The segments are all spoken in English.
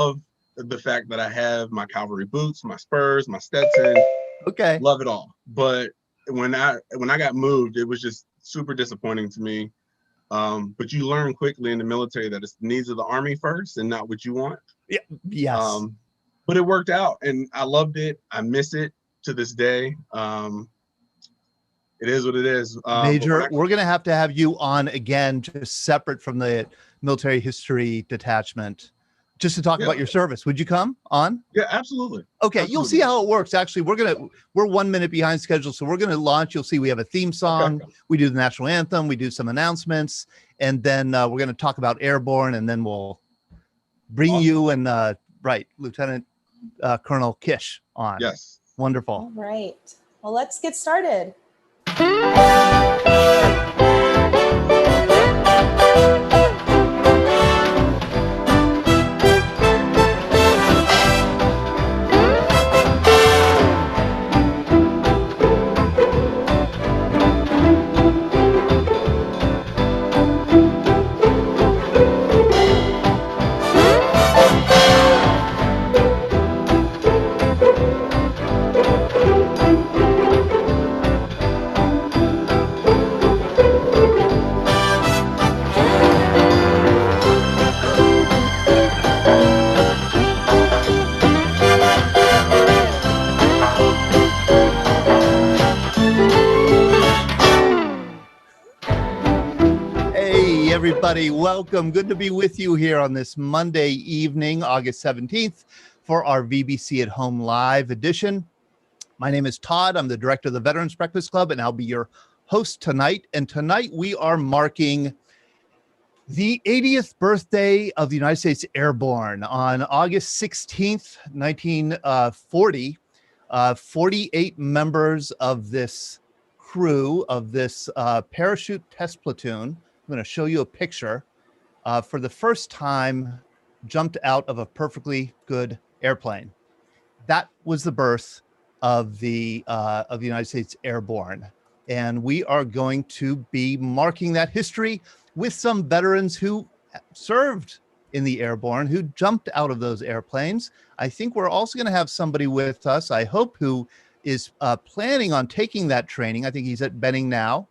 love the fact that I have my cavalry boots, my spurs, my Stetson. Okay. Love it all. But when I got moved, it was just super disappointing to me. But you learn quickly in the military that it's the needs of the Army first and not what you want. Yeah. Yes. But it worked out, and I loved it. I miss it to this day. It is what it is. Major, we're going to have you on again, just separate from the military history detachment, just to talk about your service. Would you come on? Yeah, absolutely. Okay, absolutely. You'll see how it works. Actually, we're 1 minute behind schedule, so we're going to launch. You'll see we have a theme song. Okay. We do the national anthem. We do some announcements, and then we're going to talk about Airborne, and then we'll bring you and Lieutenant Colonel Kish on. Yes. Wonderful. All right. Well, let's get started. Everybody, welcome. Good to be with you here on this Monday evening, August 17th, for our VBC at Home Live edition. My name is Todd. I'm the director of the Veterans Breakfast Club, and I'll be your host tonight. And tonight we are marking the 80th birthday of the United States Airborne. On August 16th, 1940, 48 members of this crew, of this parachute test platoon, I'm going to show you a picture, for the first time jumped out of a perfectly good airplane. That was the birth of the United States Airborne. And we are going to be marking that history with some veterans who served in the Airborne, who jumped out of those airplanes. I think we're also going to have somebody with us, I hope, who is planning on taking that training. I think he's at Benning now,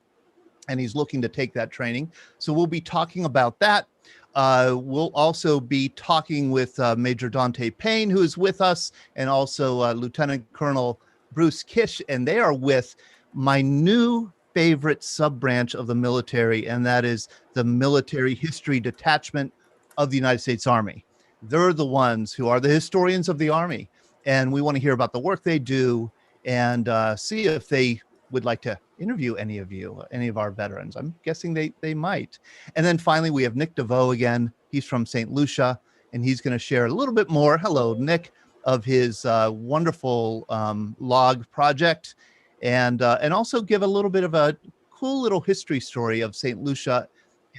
and he's looking to take that training. So we'll be talking about that. We'll also be talking with Major Dante Payne, who is with us, and also Lieutenant Colonel Bruce Kish, and they are with my new favorite sub-branch of the military, and that is the Military History Detachment of the United States Army. They're the ones who are the historians of the Army, and we want to hear about the work they do and see if they would like to interview any of our veterans. I'm guessing they might. And then finally, we have Nick DeVoe again. He's from St. Lucia, and he's going to share a little bit more, hello, Nick, of his wonderful log project, and also give a little bit of a cool little history story of St. Lucia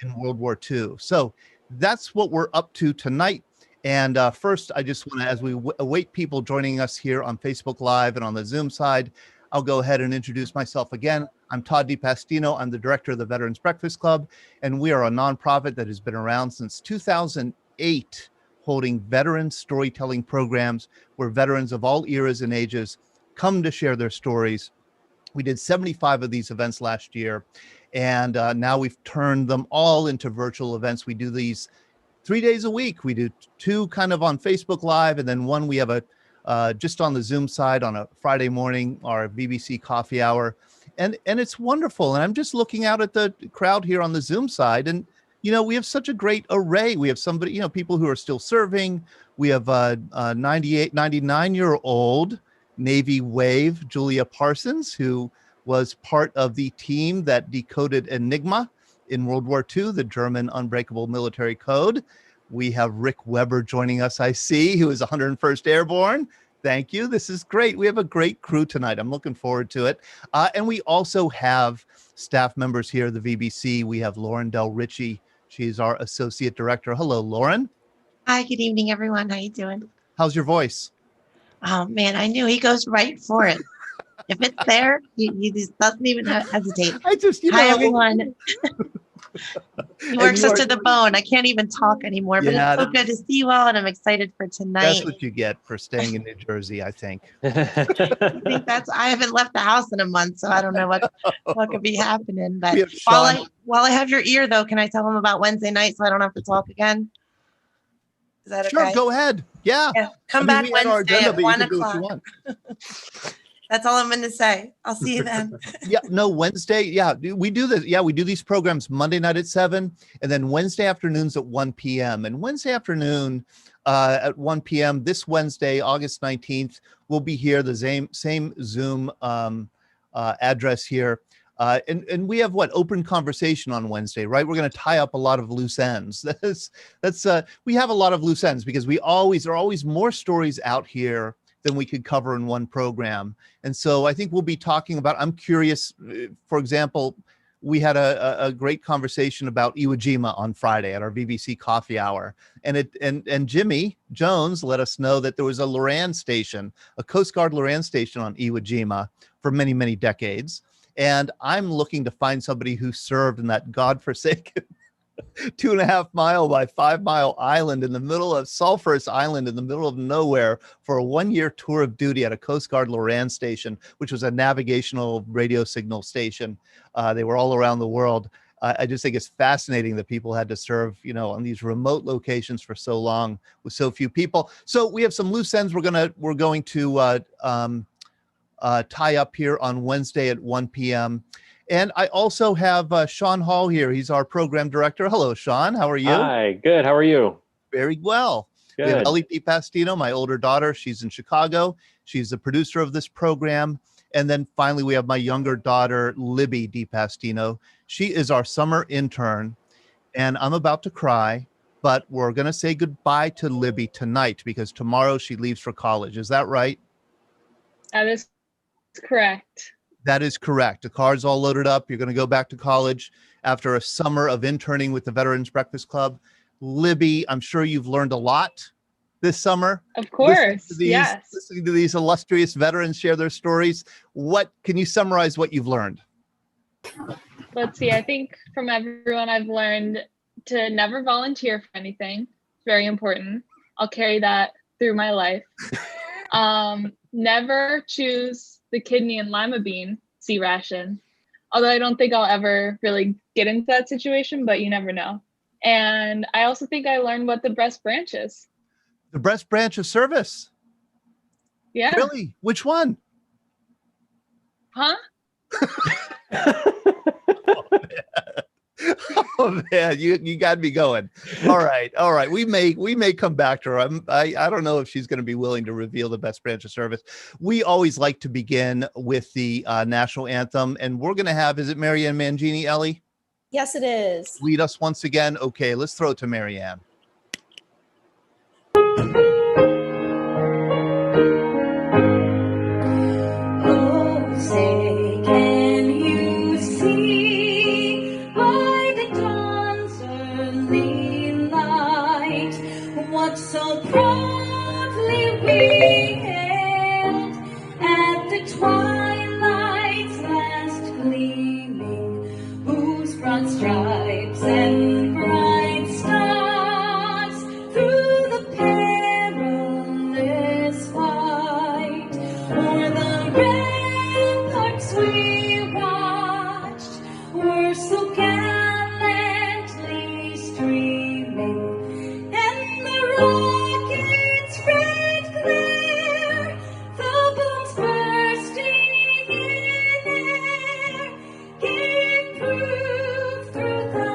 in World War II. So that's what we're up to tonight. And first, I just want to, as we await people joining us here on Facebook Live and on the Zoom side, I'll go ahead and introduce myself again. I'm Todd DiPastino. I'm the director of the Veterans Breakfast Club, and we are a nonprofit that has been around since 2008, holding veteran storytelling programs where veterans of all eras and ages come to share their stories. We did 75 of these events last year, and now we've turned them all into virtual events. We do these 3 days a week. We do two kind of on Facebook Live, and then one we have a just on the Zoom side on a Friday morning, our VBC coffee hour. And it's wonderful. And I'm just looking out at the crowd here on the Zoom side. And, you know, we have such a great array. We have somebody, you know, people who are still serving. We have a 99-year-old Navy Wave, Julia Parsons, who was part of the team that decoded Enigma in World War II, the German unbreakable military code. We have Rick Weber joining us, I see, who is 101st Airborne. Thank you. This is great. We have a great crew tonight. I'm looking forward to it. And we also have staff members here at the VBC. We have Lauren Del Ritchie. She's our associate director. Hello, Lauren. Hi, good evening, everyone. How you doing? How's your voice? Oh, man, I knew he goes right for it. If it's there, he just doesn't even hesitate. I just, you Hi, know, everyone. He works us to the bone. I can't even talk anymore, but Yeah, it's so good to see you all, and I'm excited for tonight. That's what you get for staying in New Jersey, I think. I haven't left the house in a month, so I don't know what could be happening. But We have Sean. while I have your ear, though, can I tell them about Wednesday night so I don't have to talk again? Is that Sure, okay? go ahead. Yeah. Come back we had our Wednesday agenda, at but you 1 can do what you o'clock. want. That's all I'm going to say. I'll see you then. Yeah, no, Wednesday. Yeah, we do this. Yeah, we do these programs Monday night at 7 and then Wednesday afternoons at 1 p.m. And Wednesday afternoon at 1 p.m. this Wednesday, August 19th, we'll be here, the same Zoom address here. And we have open conversation on Wednesday, right? We're going to tie up a lot of loose ends. We have a lot of loose ends because there are always more stories out here than we could cover in one program. And so I think we'll be talking about, I'm curious, for example, we had a great conversation about Iwo Jima on Friday at our VBC coffee hour. And Jimmy Jones let us know that there was a Loran station, a Coast Guard Loran station on Iwo Jima for many, many decades. And I'm looking to find somebody who served in that godforsaken 2.5 mile by 5 mile island in the middle of Sulphurous Island in the middle of nowhere for a 1-year tour of duty at a Coast Guard Loran station, which was a navigational radio signal station. They were all around the world. I just think it's fascinating that people had to serve, on these remote locations for so long with so few people. So we have some loose ends we're going to tie up here on Wednesday at 1 p.m. And I also have Sean Hall here. He's our program director. Hello, Sean. How are you? Hi, good. How are you? Very well. Good. We have Ellie DiPastino, my older daughter. She's in Chicago. She's the producer of this program. And then finally, we have my younger daughter, Libby DiPastino. She is our summer intern. And I'm about to cry, but we're going to say goodbye to Libby tonight because tomorrow she leaves for college. Is that right? That is correct. That is correct. The car's all loaded up. You're going to go back to college after a summer of interning with the Veterans Breakfast Club. Libby, I'm sure you've learned a lot this summer. Of course, yes. Listening to these illustrious veterans share their stories. What can you summarize what you've learned? Let's see. I think from everyone, I've learned to never volunteer for anything. It's very important. I'll carry that through my life. Never choose the kidney and lima bean C ration, although I don't think I'll ever really get into that situation, but you never know. And I also think I learned what the breast branch is. The breast branch of service? Yeah. Really? Which one? Huh? Oh man, you got me going. All right. We may come back to her. I don't know if she's going to be willing to reveal the best branch of service. We always like to begin with the national anthem, and we're going to have. Is it Marianne Mangini, Ellie? Yes, it is. Lead us once again. Okay, let's throw it to Marianne. Oh, say, can you see by the dawn's early light what so proudly we hailed at the twilight's last gleaming, whose broad stripes and bright stars through the perilous fight o'er the ramparts we watched were so gallantly streaming, and the rocket's red glare, the booms bursting in air, gave proof through the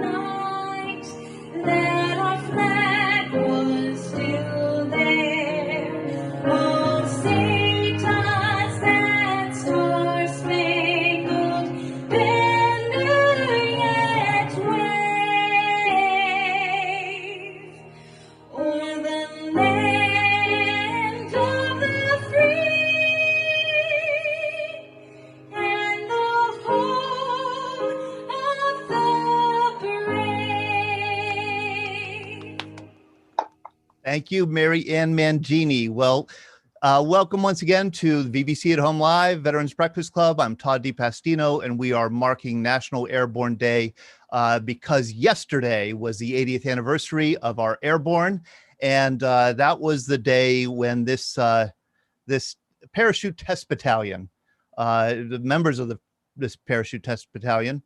night that our flag was still there. Oh, say does that star-spangled banner yet wave o'er the land of the free and the home of the brave? Thank you, Marianne Mangini. Well, welcome once again to the VBC at Home Live, Veterans Breakfast Club. I'm Todd DiPastino, and we are marking National Airborne Day because yesterday was the 80th anniversary of our Airborne. And that was the day when this parachute test battalion, the members of this parachute test battalion,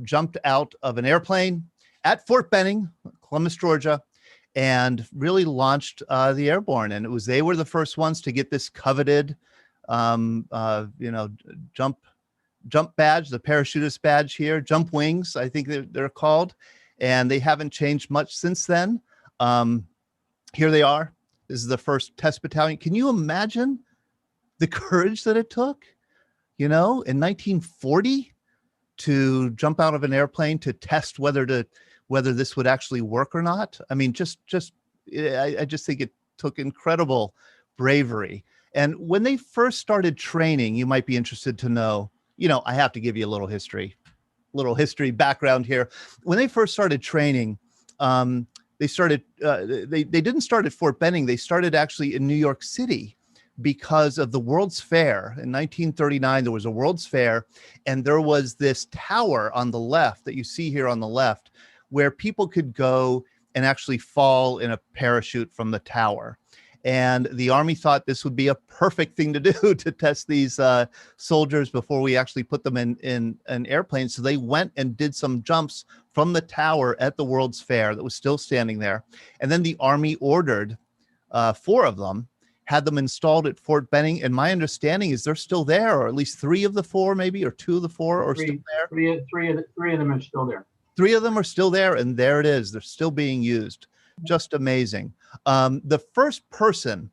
jumped out of an airplane at Fort Benning, Columbus, Georgia, and really launched the Airborne. And they were the first ones to get this coveted, jump badge, the parachutist badge here, jump wings, I think they're called, and they haven't changed much since then. Here they are. This is the first test battalion. Can you imagine the courage that it took, in 1940 to jump out of an airplane to test whether this would actually work or not? I mean, I just think it took incredible bravery. And when they first started training, you might be interested to know, I have to give you a little history background here. When they first started training, they didn't start at Fort Benning. They started actually in New York City because of the World's Fair. In 1939, there was a World's Fair, and there was this tower on the left that you see here on the left where people could go and actually fall in a parachute from the tower. And the Army thought this would be a perfect thing to do to test these soldiers before we actually put them in an airplane. So they went and did some jumps from the tower at the World's Fair that was still standing there. And then the Army ordered 4 of them, had them installed at Fort Benning. And my understanding is they're still there, or at least 3 of the 4, maybe, or 2 of the 4 are still there. Three of them are still there. 3 of them are still there, and there it is. They're still being used. Just amazing. The first person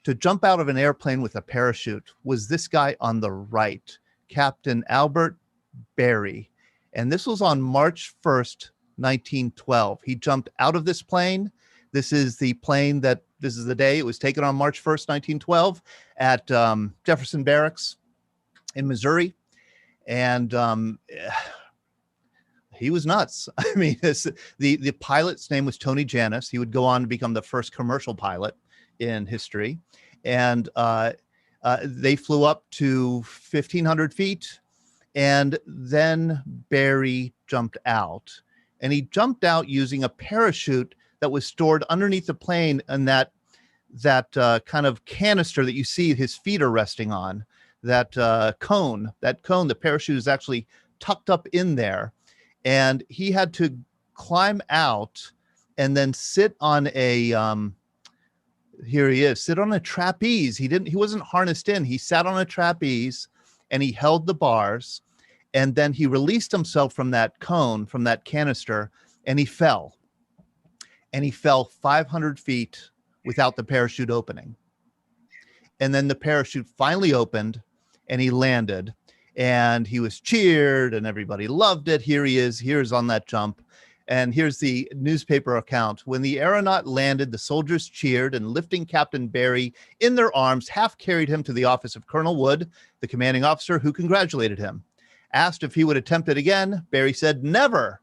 to jump out of an airplane with a parachute was this guy on the right, Captain Albert Berry. And this was on March 1st, 1912. He jumped out of this plane. This is the day it was taken on March 1st, 1912 at Jefferson Barracks in Missouri. And he was nuts. I mean, the pilot's name was Tony Janis. He would go on to become the first commercial pilot in history. And they flew up to 1,500 feet. And then Barry jumped out. And he jumped out using a parachute that was stored underneath the plane, and that kind of canister that you see his feet are resting on, that cone, the parachute is actually tucked up in there. And he had to climb out and then sit on a sit on a trapeze. He wasn't harnessed in. He sat on a trapeze and he held the bars, and then he released himself from that cone, from that canister, and he fell. And he fell 500 feet without the parachute opening. And then the parachute finally opened and he landed, and he was cheered and everybody loved it. Here's on that jump. And here's the newspaper account. When the aeronaut landed, the soldiers cheered, and lifting Captain Barry in their arms, half carried him to the office of Colonel Wood, the commanding officer, who congratulated him. Asked if he would attempt it again, Barry said, "Never.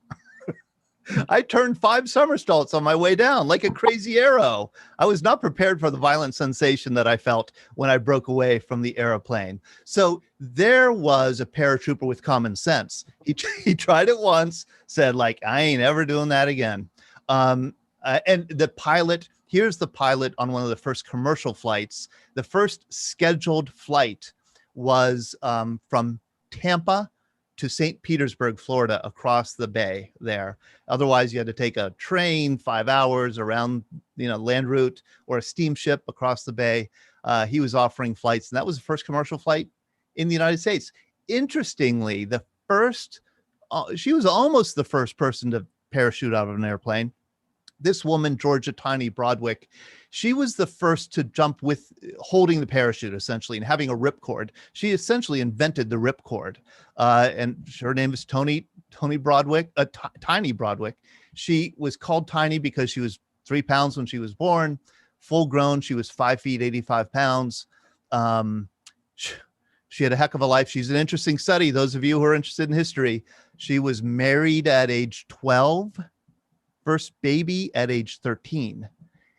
I turned 5 somersaults on my way down like a crazy arrow. I was not prepared for the violent sensation that I felt when I broke away from the airplane." So there was a paratrooper with common sense. He tried it once, said, like, I ain't ever doing that again. And the pilot, here's the pilot on one of the first commercial flights. The first scheduled flight was from Tampa to St. Petersburg, Florida, across the bay there. Otherwise, you had to take a train 5 hours around, land route, or a steamship across the bay. He was offering flights, and that was the first commercial flight in the United States. Interestingly, she was almost the first person to parachute out of an airplane. This woman, Georgia Tiny Broadwick, she was the first to jump with holding the parachute, essentially, and having a ripcord. She essentially invented the ripcord. And her name is Tiny Broadwick, Tiny Broadwick. She was called Tiny because she was 3 pounds when she was born. Full grown, she was 5 feet, 85 pounds. She had a heck of a life. She's an interesting study. Those of you who are interested in history, she was married at age 12. First baby at age 13,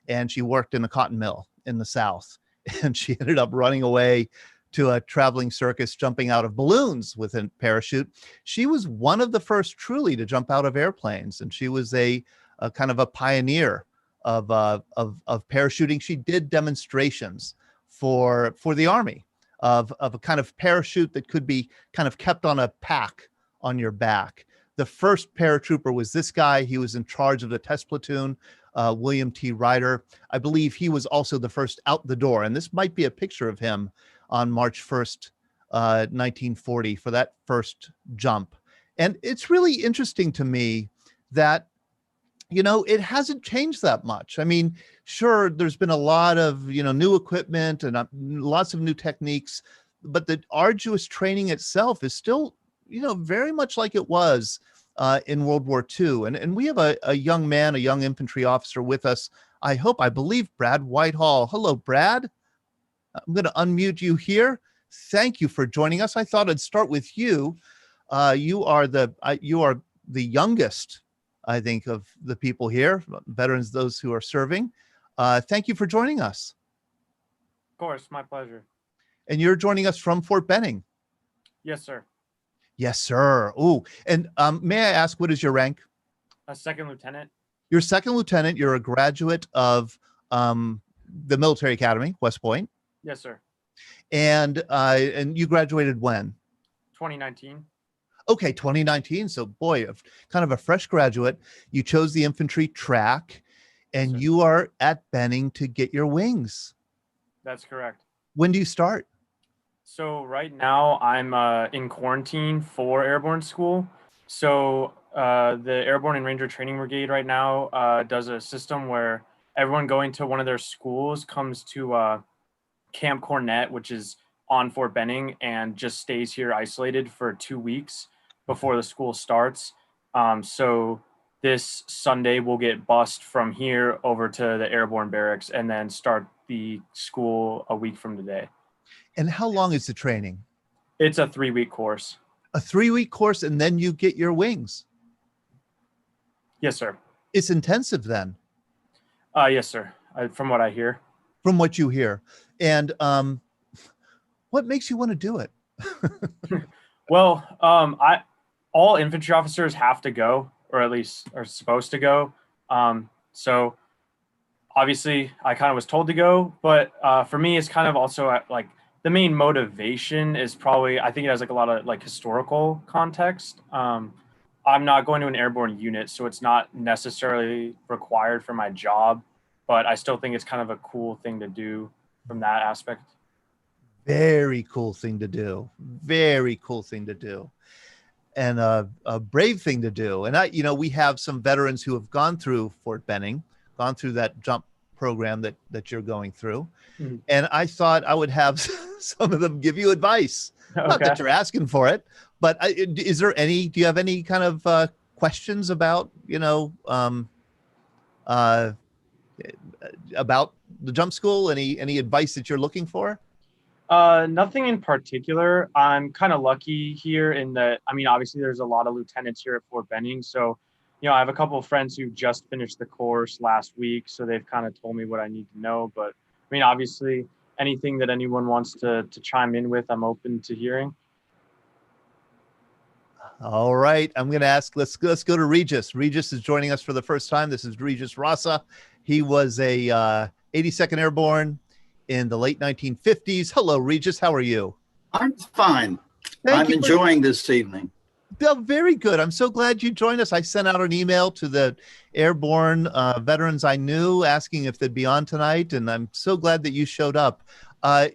and she worked in a cotton mill in the South, and she ended up running away to a traveling circus jumping out of balloons with a parachute. She was one of the first truly to jump out of airplanes, and she was a kind of a pioneer of parachuting. She did demonstrations for the Army of a kind of parachute that could be kind of kept on a pack on your back. The first paratrooper was this guy. He was in charge of the test platoon, William T. Ryder. I believe he was also the first out the door. And this might be a picture of him on March 1st, 1940 for that first jump. And it's really interesting to me that, you know, it hasn't changed that much. I mean, sure, there's been a lot of, you know, new equipment and lots of new techniques, but the arduous training itself is still, you know, very much like it was in World War II. And we have a young man, a young infantry officer with us. I believe Brad Whitehall. Hello, Brad. I'm going to unmute you here. Thank you for joining us. I thought I'd start with you. You are the youngest, I think, of the people here, veterans, those who are serving. Thank you for joining us. Of course, my pleasure. And you're joining us from Fort Benning. Yes, sir. Yes, sir. Ooh, and may I ask, what is your rank? A second lieutenant. You're second lieutenant. You're a graduate of the Military Academy, West Point. Yes, sir. And you graduated when? 2019. Okay, 2019. So, boy, kind of a fresh graduate. You chose the infantry track, and Yes, you are at Benning to get your wings. That's correct. When do you start? So right now I'm in quarantine for Airborne School. So the Airborne and Ranger Training Brigade right now does a system where everyone going to one of their schools comes to Camp Cornet, which is on Fort Benning, and just stays here isolated for 2 weeks before the school starts. So this Sunday we'll get bused from here over to the Airborne Barracks and then start the school a week from today. And how long is the training? It's a 3-week course. A 3-week course, and then you get your wings. Yes, sir. It's intensive then. Yes, sir. From what I hear. From what you hear. And what makes you want to do it? Well, all infantry officers have to go, or at least are supposed to go. So obviously I kind of was told to go, but for me, it's kind of also like the main motivation is probably, I think it has like a lot of like historical context. I'm not going to an airborne unit, so it's not necessarily required for my job, but I still think it's kind of a cool thing to do from that aspect. Very cool thing to do. Very cool thing to do. And a brave thing to do. And we have some veterans who have gone through Fort Benning, gone through that jump program that you're going through. Mm-hmm. And I thought I would have some of them give you advice. Okay. Not that you're asking for it, but do you have any kind of questions about, about the jump school? Any advice that you're looking for? Nothing in particular. I'm kind of lucky here in that, obviously there's a lot of lieutenants here at Fort Benning. So, I have a couple of friends who just finished the course last week. So they've kind of told me what I need to know. But obviously anything that anyone wants to chime in with, I'm open to hearing. All right. I'm going to ask, let's go to Regis. Regis is joining us for the first time. This is Regis Rasa. He was a 82nd Airborne in the late 1950s. Hello, Regis. How are you? I'm fine. I'm enjoying this evening. Oh, very good. I'm so glad you joined us. I sent out an email to the airborne veterans I knew asking if they'd be on tonight, and I'm so glad that you showed up.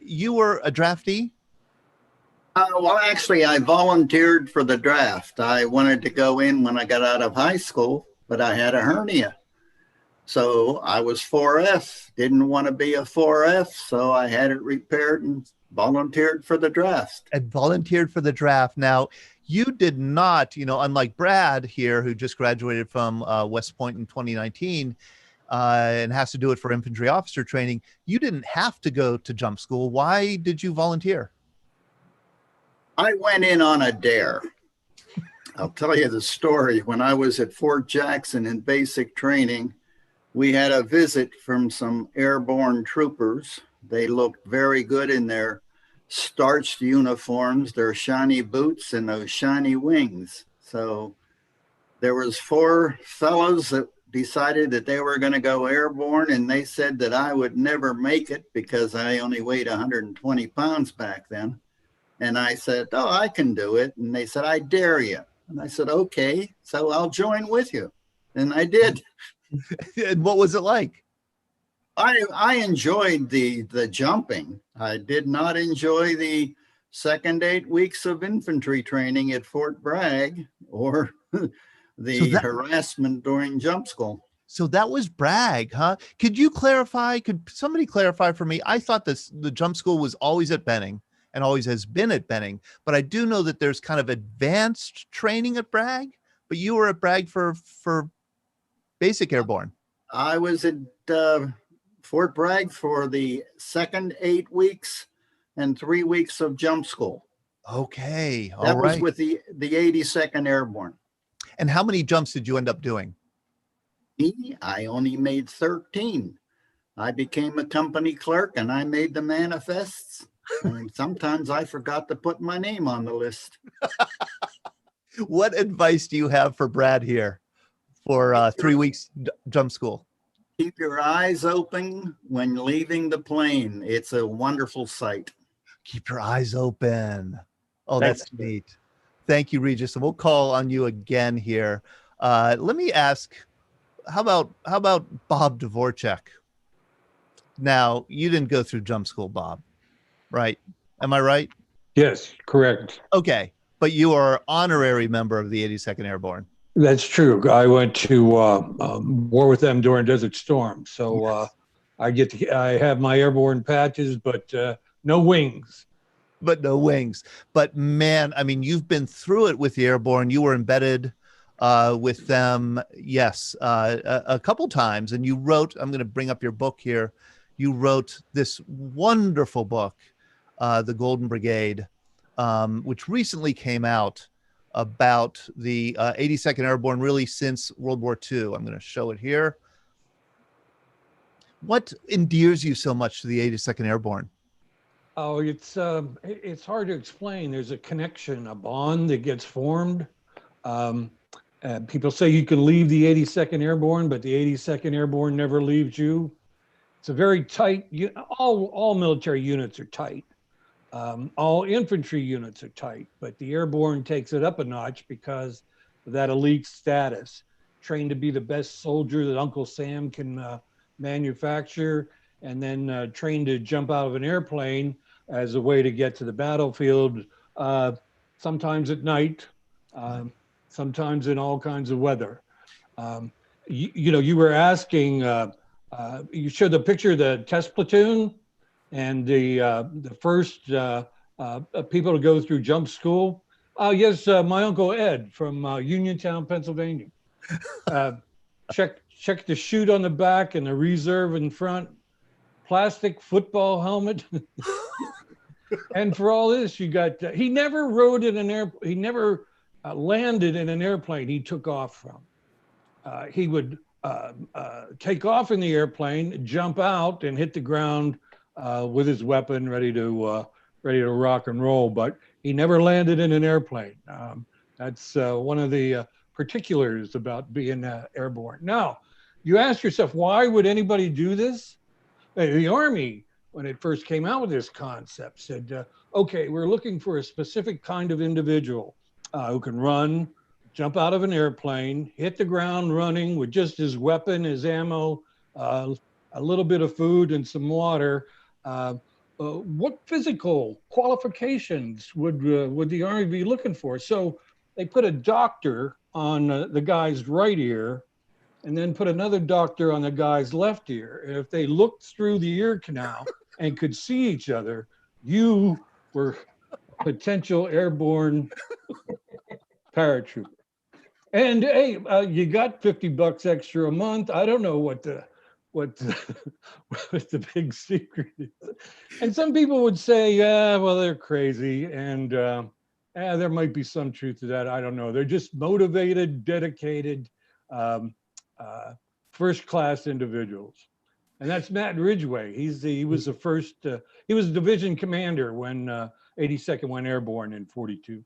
You were a draftee? Well, actually, I volunteered for the draft. I wanted to go in when I got out of high school, but I had a hernia. So I was 4F, didn't want to be a 4F, so I had it repaired and volunteered for the draft. And volunteered for the draft. Now, you did not, unlike Brad here, who just graduated from West Point in 2019 and has to do it for infantry officer training, you didn't have to go to jump school. Why did you volunteer? I went in on a dare. I'll tell you the story. When I was at Fort Jackson in basic training, we had a visit from some airborne troopers. They looked very good in their starched uniforms, their shiny boots, and those shiny wings. So there was 4 fellows that decided that they were going to go airborne, and they said that I would never make it because I only weighed 120 pounds back then. And I said, oh, I can do it. And they said, I dare you. And I said, okay, so I'll join with you. And I did. And what was it like? I enjoyed the jumping. I did not enjoy the second 8 weeks of infantry training at Fort Bragg or the harassment during jump school. So that was Bragg, huh? Could you clarify? Could somebody clarify for me? I thought the jump school was always at Benning and always has been at Benning, but I do know that there's kind of advanced training at Bragg, but you were at Bragg for basic airborne. I was at Fort Bragg for the second 8 weeks and 3 weeks of jump school. Okay. All that right. was with the 82nd Airborne. And how many jumps did you end up doing? I only made 13. I became a company clerk and I made the manifests. And sometimes I forgot to put my name on the list. What advice do you have for Brad here for 3 weeks jump school? Keep your eyes open when leaving the plane. It's a wonderful sight. Keep your eyes open. Oh, that's neat. Thank you, Regis. And we'll call on you again here. Let me ask, how about Bob Dvorak? Now, you didn't go through jump school, Bob, right? Am I right? Yes, correct. Okay. But you are honorary member of the 82nd Airborne. That's true. I went to war with them during Desert Storm. So yes. I have my airborne patches, but no wings. But no wings. But man, I mean, you've been through it with the Airborne. You were embedded with them, yes, a couple times. And you wrote, I'm going to bring up your book here. You wrote this wonderful book, The Golden Brigade, which recently came out, about the 82nd Airborne really since World War II. I'm going to show it here. What endears you so much to the 82nd Airborne? Oh, it's hard to explain. There's a connection, a bond that gets formed. People say you can leave the 82nd Airborne, but the 82nd Airborne never leaves you. It's a very tight, all military units are tight. All infantry units are tight, but the Airborne takes it up a notch because of that elite status, trained to be the best soldier that Uncle Sam can manufacture, and then trained to jump out of an airplane as a way to get to the battlefield, sometimes at night, sometimes in all kinds of weather. You were asking, you showed the picture of the test platoon, and the first people to go through jump school. Yes, my Uncle Ed from Uniontown, Pennsylvania. Check the chute on the back and the reserve in front, plastic football helmet. And for all this, you got, he never rode in an airplane, he never landed in an airplane he took off from. He would take off in the airplane, jump out and hit the ground with his weapon, ready to rock and roll, but he never landed in an airplane. That's one of the particulars about being airborne. Now, you ask yourself, why would anybody do this? The Army, when it first came out with this concept, said, okay, we're looking for a specific kind of individual who can run, jump out of an airplane, hit the ground running with just his weapon, his ammo, a little bit of food and some water. What physical qualifications would the Army be looking for? So they put a doctor on the guy's right ear and then put another doctor on the guy's left ear. And if they looked through the ear canal and could see each other, you were potential airborne paratrooper. And hey, you got $50 extra a month. I don't know what the big secret is. And some people would say, yeah, well, they're crazy. And there might be some truth to that. I don't know. They're just motivated, dedicated, first-class individuals. And that's Matt Ridgway. He was the first, he was division commander when 82nd went airborne in 42.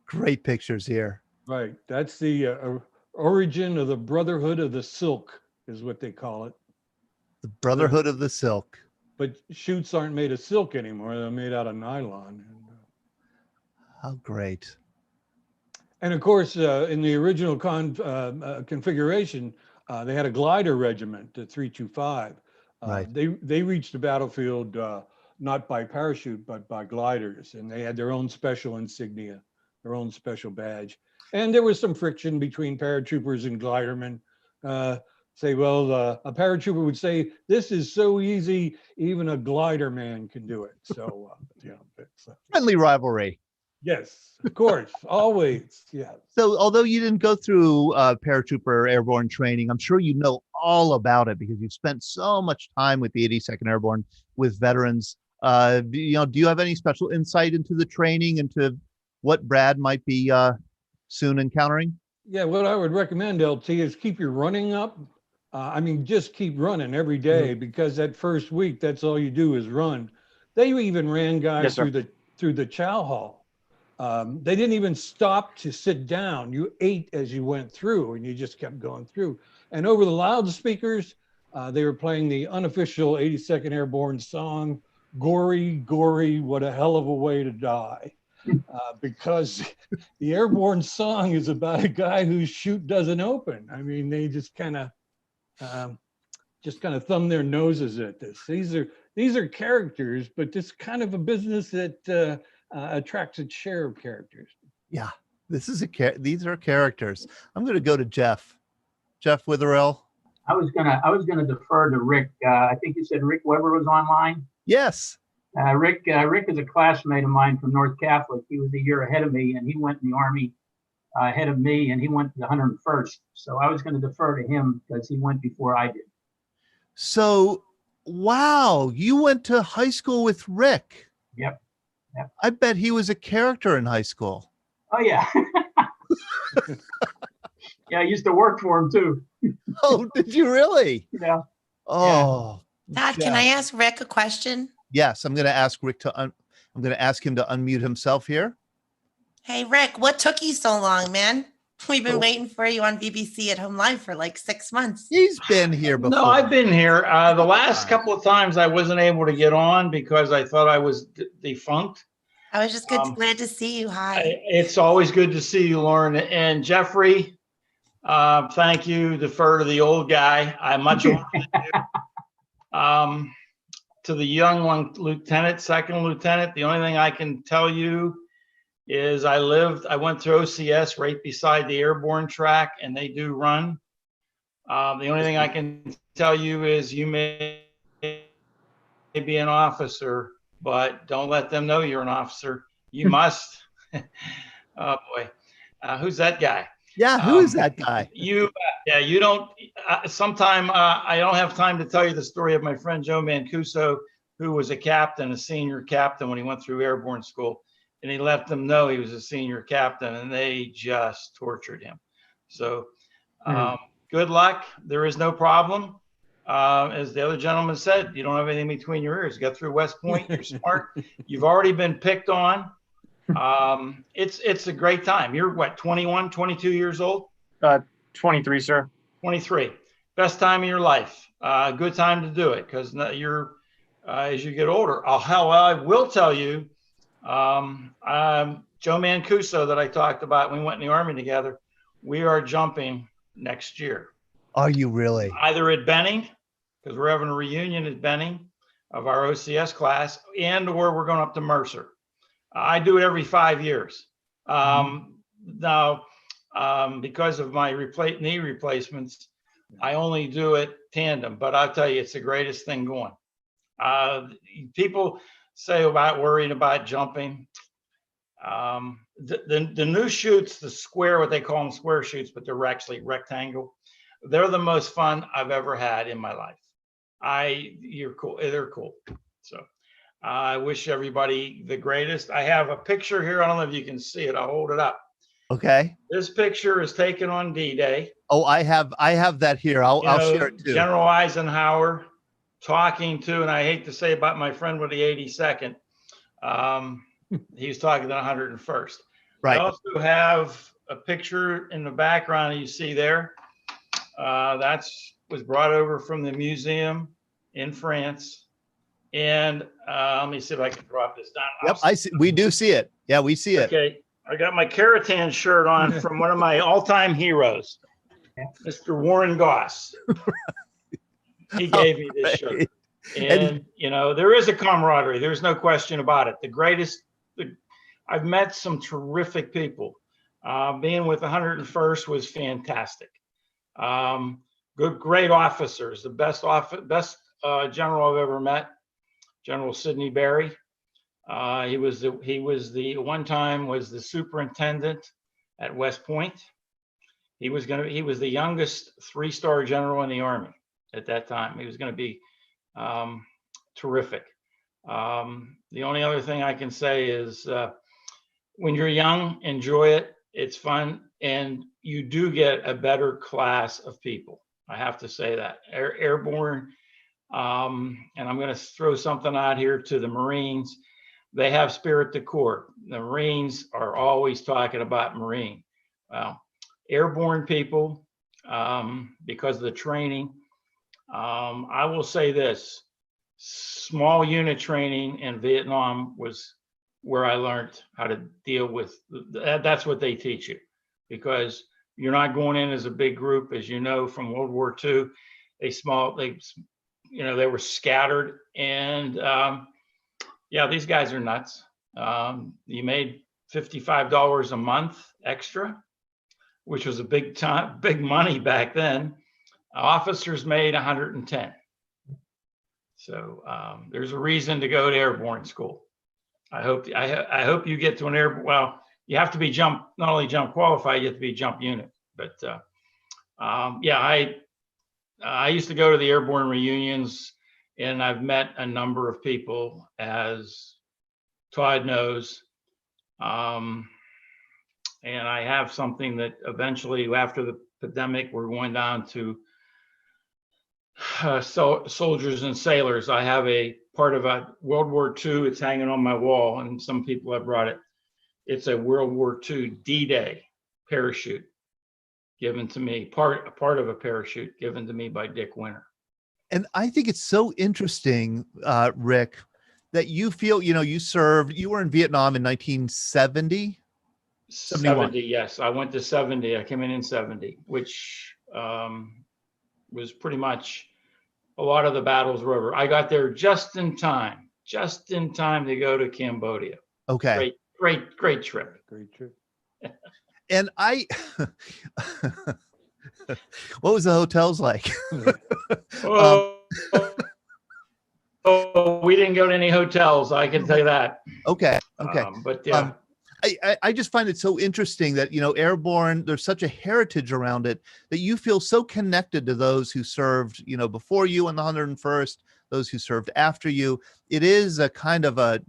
Great pictures here. Right. That's the origin of the Brotherhood of the Silk is what they call it. The Brotherhood of the Silk. But chutes aren't made of silk anymore. They're made out of nylon. How great. And of course, in the original configuration, they had a glider regiment, the 325. Right. They reached the battlefield not by parachute, but by gliders. And they had their own special insignia, their own special badge. And there was some friction between paratroopers and glidermen. Say, well, a paratrooper would say, this is so easy, even a glider man can do it. So, it's, Friendly rivalry. yes, of course, always, yeah. So although you didn't go through paratrooper airborne training, I'm sure you know all about it because you've spent so much time with the 82nd Airborne with veterans. Do you have any special insight into the training, into what Brad might be soon encountering? Yeah, what I would recommend, LT, is keep your running up. Just keep running every day because that first week, that's all you do is run. They even ran guys through the chow hall. They didn't even stop to sit down. You ate as you went through and you just kept going through. And over the loudspeakers, they were playing the unofficial 82nd Airborne song, Gory, Gory, What a Hell of a Way to Die. Because the airborne song is about a guy whose chute doesn't open. I mean, they just kind of thumb their noses at this. These are characters, but this kind of a business that attracts its share of characters. Yeah, these are characters. I'm going to go to Jeff Witherell. I was gonna defer to Rick. I think you said Rick Weber was online. Yes. Rick is a classmate of mine from North Catholic. He was a year ahead of me, and he went in the Army ahead of me, and he went to the 101st. So I was going to defer to him because he went before I did. So, wow, you went to high school with Rick. Yep. I bet he was a character in high school. Oh, yeah. Yeah, I used to work for him, too. Oh, did you really? Yeah. Oh. Todd, can I ask Rick a question? Yes, I'm going to ask Rick I'm going to ask him to unmute himself here. Hey, Rick, what took you so long, man? We've been waiting for you on VBC at Home Live for like 6 months. He's been here before. No, I've been here. The last couple of times I wasn't able to get on because I thought I was defunct. I was just glad to see you. Hi. It's always good to see you, Lauren. And Jeffrey, thank you. Defer to the old guy. I much older than you. To the young lieutenant, second lieutenant, the only thing I can tell you is I went through OCS right beside the airborne track, and they do run. The only thing I can tell you is you may be an officer, but don't let them know you're an officer. You must. Oh boy, who's that guy? Yeah, who is that guy? You don't. Sometime I don't have time to tell you the story of my friend Joe Mancuso, who was a senior captain when he went through airborne school. And he let them know he was a senior captain, and they just tortured him. So good luck. There is no problem. As the other gentleman said, you don't have anything between your ears. You got through West Point. You're smart. You've already been picked on. It's a great time. You're what, 21, 22 years old? 23, sir. 23. Best time of your life. Good time to do it because you're as you get older. I will tell you, Joe Mancuso that I talked about, we went in the Army together. We are jumping next year. Are you really? Either at Benning, because we're having a reunion at Benning of our OCS class, and or we're going up to Mercer. I do it every 5 years. Now, because of my knee replacements, I only do it tandem, but I'll tell you, it's the greatest thing going. People say about worrying about jumping. The new chutes, the square, what they call them square chutes, but they're actually rectangle. They're the most fun I've ever had in my life. You're cool. They're cool. So I wish everybody the greatest. I have a picture here. I don't know if you can see it. I'll hold it up. Okay. This picture is taken on D-Day. Oh, I have that here. I'll You know, share it too. General Eisenhower talking to, and I hate to say about my friend with the 82nd, he was talking to the 101st. Right. I also have a picture in the background you see there. Was brought over from the museum in France. And let me see if I can drop this down. Yep, I see. We do see it. Yeah, we see it. Okay, I got my Caratan shirt on from one of my all-time heroes, Mr. Warren Goss. He gave me this shirt. And, you know, there is a camaraderie. There's no question about it. I've met some terrific people. Being with the 101st was fantastic. Great officers. The best general I've ever met, General Sidney Berry. He was the superintendent at West Point. He was the youngest 3-star general in the Army at that time. He was going to be terrific. The only other thing I can say is when you're young, enjoy it. It's fun, and you do get a better class of people. I have to say that. Airborne, and I'm going to throw something out here to the Marines. They have spirit de corps. The Marines are always talking about Marine. Well, airborne people, because of the training, I will say this, small unit training in Vietnam was where I learned how to deal with, that's what they teach you, because you're not going in as a big group, as you know, from World War II, they were scattered, and yeah, these guys are nuts. You made $55 a month extra, which was a big money back then. Officers made 110. So there's a reason to go to airborne school. I hope you get to an airborne. Well, you have to be not only jump qualified, you have to be jump unit. But yeah, I used to go to the airborne reunions, and I've met a number of people, as Todd knows. And I have something that eventually, after the pandemic, we're going down to soldiers and sailors. I have a part of a World War II. It's hanging on my wall, and some people have brought it. It's a World War II D-Day parachute given to me, part of a parachute given to me by Dick Winter. And I think it's so interesting, Rick, that you feel, you were in Vietnam in 1970? 70, yes. I went to 70. I came in 70, which was pretty much a lot of the battles were over. I got there just in time to go to Cambodia. Okay. Great trip. Great trip. And what was the hotels like? We didn't go to any hotels. I can tell you that. Okay. But yeah. I just find it so interesting that, airborne, there's such a heritage around it that you feel so connected to those who served, before you in the 101st, those who served after you. It is a kind of a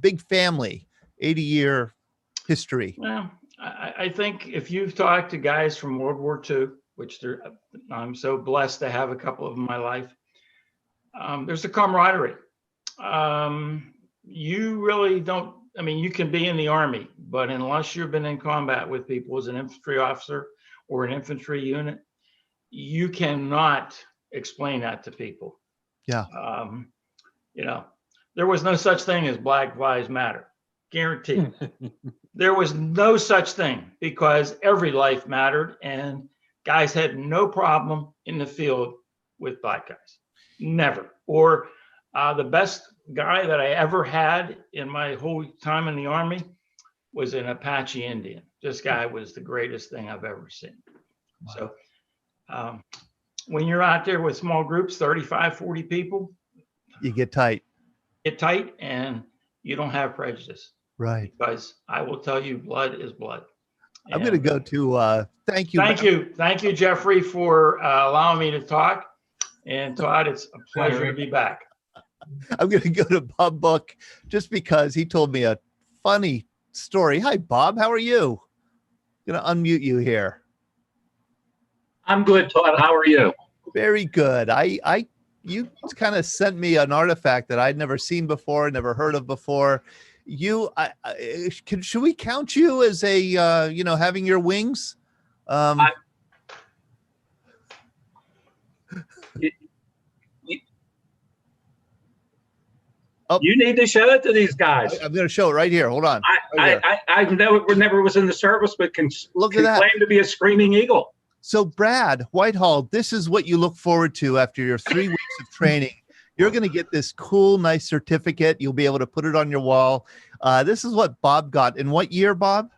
big family, 80-year history. Well, I think if you've talked to guys from World War II, which I'm so blessed to have a couple of them in my life, there's a camaraderie. You really don't, you can be in the Army, but unless you've been in combat with people as an infantry officer or an infantry unit, you cannot explain that to people. Yeah. There was no such thing as Black Lives Matter. Guaranteed. There was no such thing, because every life mattered, and guys had no problem in the field with black guys. Never. Or the best guy that I ever had in my whole time in the Army was an Apache Indian. This guy was the greatest thing I've ever seen. Wow. So when you're out there with small groups, 35, 40 people, you get tight. And you don't have prejudice. Right. Because I will tell you, blood is blood. I'm going to go to, thank you. Thank you, Jeffrey, for allowing me to talk. And Todd, it's a pleasure to be back. I'm going to go to Bob Book just because he told me a funny story. Hi, Bob. How are you? Gonna unmute you here. I'm good, Todd. How are you? Very good. You kind of sent me an artifact that I'd never seen before, never heard of before. Should we count you as a having your wings? You need to show it to these guys. I'm going to show it right here. Hold on. I never was in the service, but can claim to be a screaming eagle. So, Brad Whitehall, this is what you look forward to after your 3 weeks of training. You're going to get this cool, nice certificate. You'll be able to put it on your wall. This is what Bob got. In what year, Bob?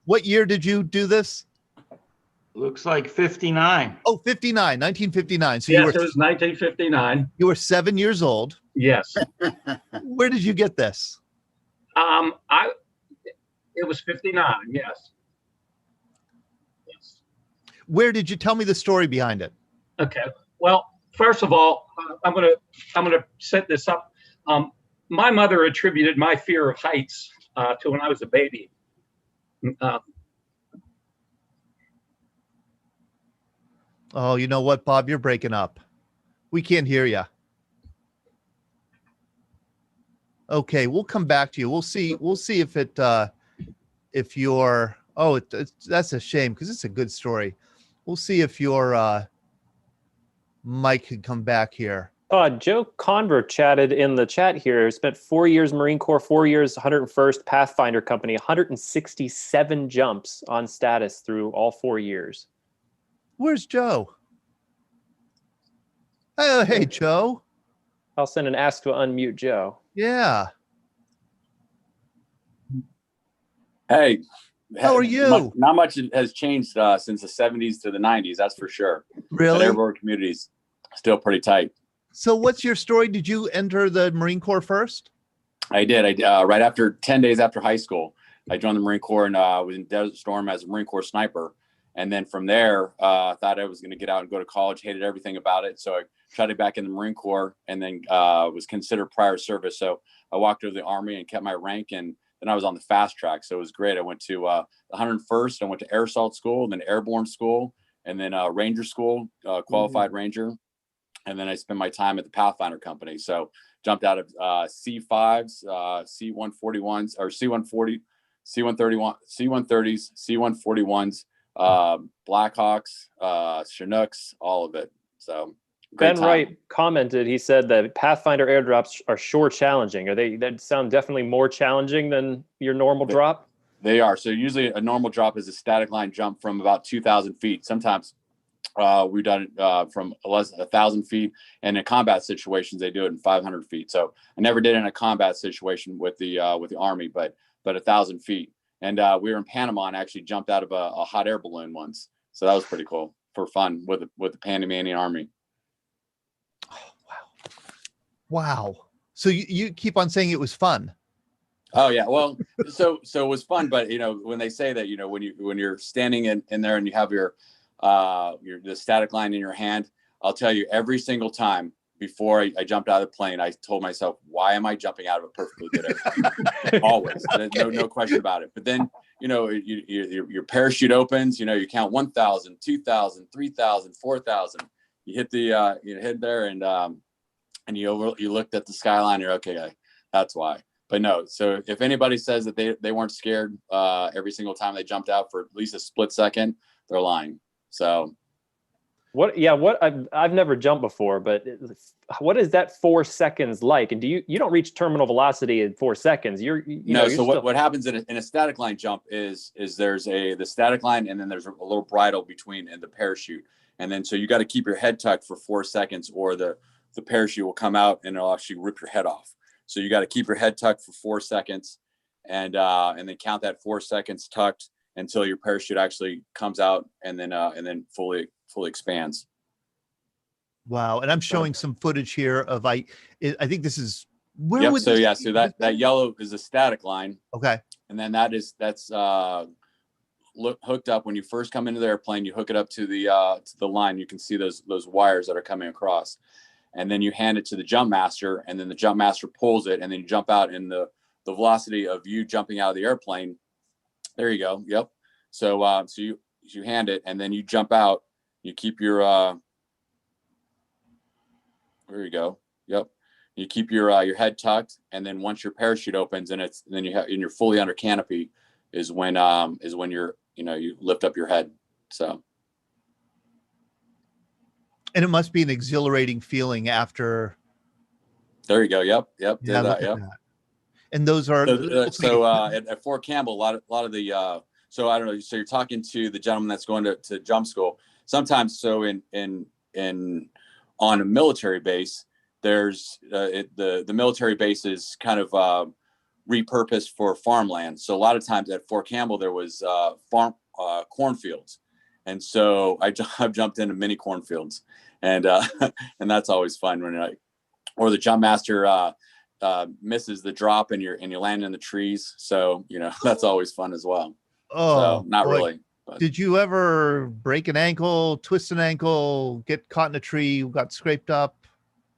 What year did you do this? Looks like 59. Oh, 59, 1959. So yes, it was 1959. You were 7 years old. Yes. Where did you get this? It was 59. Yes. Where did you tell me the story behind it? Okay. Well, first of all, I'm gonna set this up. My mother attributed my fear of heights to when I was a baby. Oh, you know what, Bob? You're breaking up. We can't hear you. Okay, we'll come back to you. We'll see if it if you're. Oh, that's a shame because it's a good story. We'll see if your mic can come back here. Joe Conver chatted in the chat here. Spent 4 years Marine Corps, 4 years 101st Pathfinder Company, 167 jumps on status through all 4 years. Where's Joe? Oh, hey, Joe. I'll send an ask to unmute Joe. Yeah. Hey. How are you? Not much has changed since the 70s to the 90s, that's for sure. Really? But airborne community's still pretty tight. So what's your story? Did you enter the Marine Corps first? I did. Right after 10 days after high school, I joined the Marine Corps and was in Desert Storm as a Marine Corps sniper. And then from there, thought I was going to get out and go to college, hated everything about it. So I tried to get back in the Marine Corps and then was considered prior service. So I walked over the Army and kept my rank, and then I was on the fast track. So it was great. I went to the 101st, I went to Air Assault School, then Airborne School, and then Ranger School, qualified Ranger. And then I spent my time at the Pathfinder Company. So jumped out of C5s, C141s, or C140, C131, C130s, C141s, Blackhawks, Chinooks, all of it. So Ben Wright commented, he said that Pathfinder airdrops are sure challenging. That sound definitely more challenging than your normal drop? They are. So usually a normal drop is a static line jump from about 2,000 feet. Sometimes we've done it from less than 1,000 feet, and in combat situations they do it in 500 feet. So I never did it in a combat situation with the Army, but 1,000 feet. And we were in Panama and actually jumped out of a hot air balloon once. So that was pretty cool for fun with the Panamanian Army. Oh, wow. So you keep on saying it was fun. Oh yeah. Well, so it was fun, but when they say that, when you're standing in there and you have the static line in your hand, I'll tell you every single time before I jumped out of the plane, I told myself, why am I jumping out of a perfectly good airplane? Always. No question about it. But then, your parachute opens, you count 1,000, 2,000, 3,000, 4,000. You hit the, you hit there and you looked at the skyline, you're okay, that's why. But no, so if anybody says that they weren't scared every single time they jumped out for at least a split second, they're lying. So I've never jumped before, but what is that 4 seconds like? And you don't reach terminal velocity in 4 seconds. What happens in a static line jump is there's the static line, and then there's a little bridle between and the parachute. And then, so you got to keep your head tucked for 4 seconds, or the parachute will come out and it'll actually rip your head off. So you got to keep your head tucked for 4 seconds and then count that 4 seconds tucked until your parachute actually comes out and then fully expands. Wow. And I'm showing some footage here of, I think this is where yep. would So yeah, so that yellow is a static line. Okay. And then that's hooked up when you first come into the airplane. You hook it up to the line. You can see those wires that are coming across. and then you hand it to the jump master, and then the jump master pulls it, and then you jump out, and the velocity of you jumping out of the airplane. There you go. Yep. So so you hand it, and then you jump out. You keep your there you go. Yep. You keep your head tucked, and then once your parachute opens and you're fully under canopy is when you're, you lift up your head. So. And it must be an exhilarating feeling after. There you go. Yep. Yep. Yeah, Did that. Yep. that. And those are at Fort Campbell, a lot of the so I don't know. So you're talking to the gentleman that's going to jump school. Sometimes, so in on a military base, there's the military base is kind of repurposed for farmland. So a lot of times at Fort Campbell there was cornfields, and so I've jumped into mini cornfields, and and that's always fun when or the jump master misses the drop and you land in the trees. So that's always fun as well. Oh, so not boy. really. But. Did you ever break an ankle, twist an ankle, get caught in a tree, got scraped up?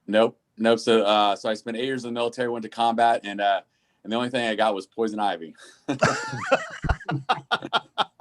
Nope. So I spent 8 years in the military, went to combat, and the only thing I got was poison ivy.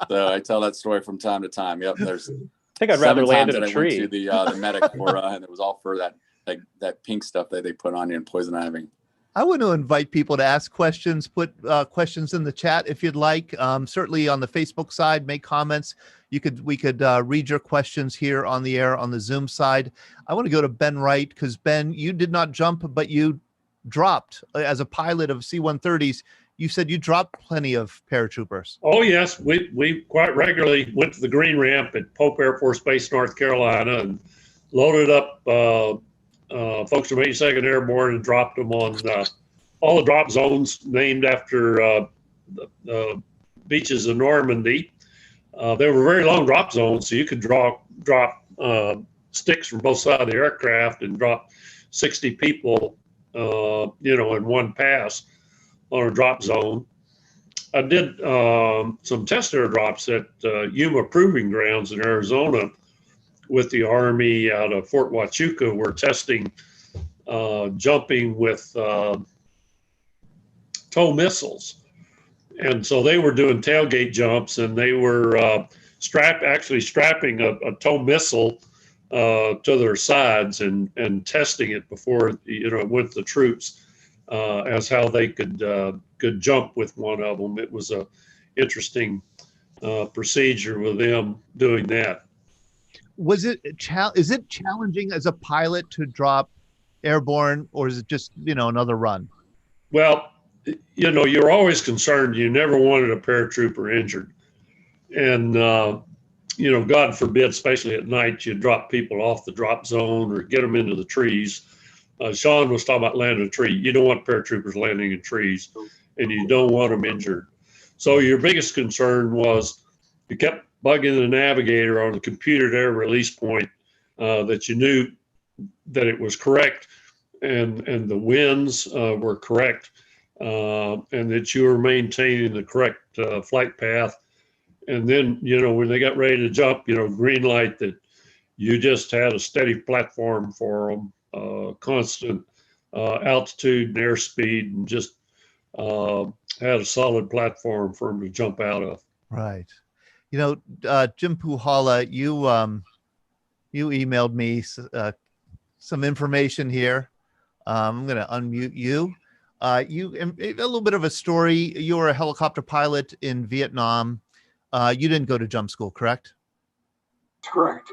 So I tell that story from time to time. Yep. There's I think I'd rather land in a I tree. went to the medic for and it was all for that pink stuff that they put on you and poison ivy. I want to invite people to ask questions, put questions in the chat if you'd like. Certainly on the Facebook side, make comments. We could read your questions here on the air on the Zoom side. I want to go to Ben Wright because Ben, you did not jump, but you dropped as a pilot of C-130s. You said you dropped plenty of paratroopers. Oh yes, we quite regularly went to the green ramp at Pope Air Force Base, North Carolina, and loaded up folks from 82nd Airborne and dropped them on all the drop zones named after the beaches of Normandy. They were very long drop zones, so you could drop sticks from both sides of the aircraft and drop 60 people, in one pass on a drop zone. I did some test airdrops at Yuma Proving Grounds in Arizona with the Army out of Fort Huachuca. We're testing jumping with tow missiles. And so they were doing tailgate jumps, and they were strapping a tow missile to their sides and testing it before it went to the troops as how they could jump with one of them. It was a interesting procedure with them doing that. Is it challenging as a pilot to drop airborne, or is it just another run? Well, you're always concerned. You never wanted a paratrooper injured, and God forbid, especially at night, you drop people off the drop zone or get them into the trees. Sean was talking about landing a tree. You don't want paratroopers landing in trees, and you don't want them injured. So your biggest concern was you kept bugging the navigator on the computed air release point that you knew that it was correct and the winds were correct and that you were maintaining the correct flight path. And then, when they got ready to jump, green light, that you just had a steady platform for them, constant altitude and airspeed, and just had a solid platform for them to jump out of. Right. Jim Puhala, you emailed me some information here. I'm going to unmute you. A little bit of a story. You were a helicopter pilot in Vietnam. You didn't go to jump school, correct? Correct.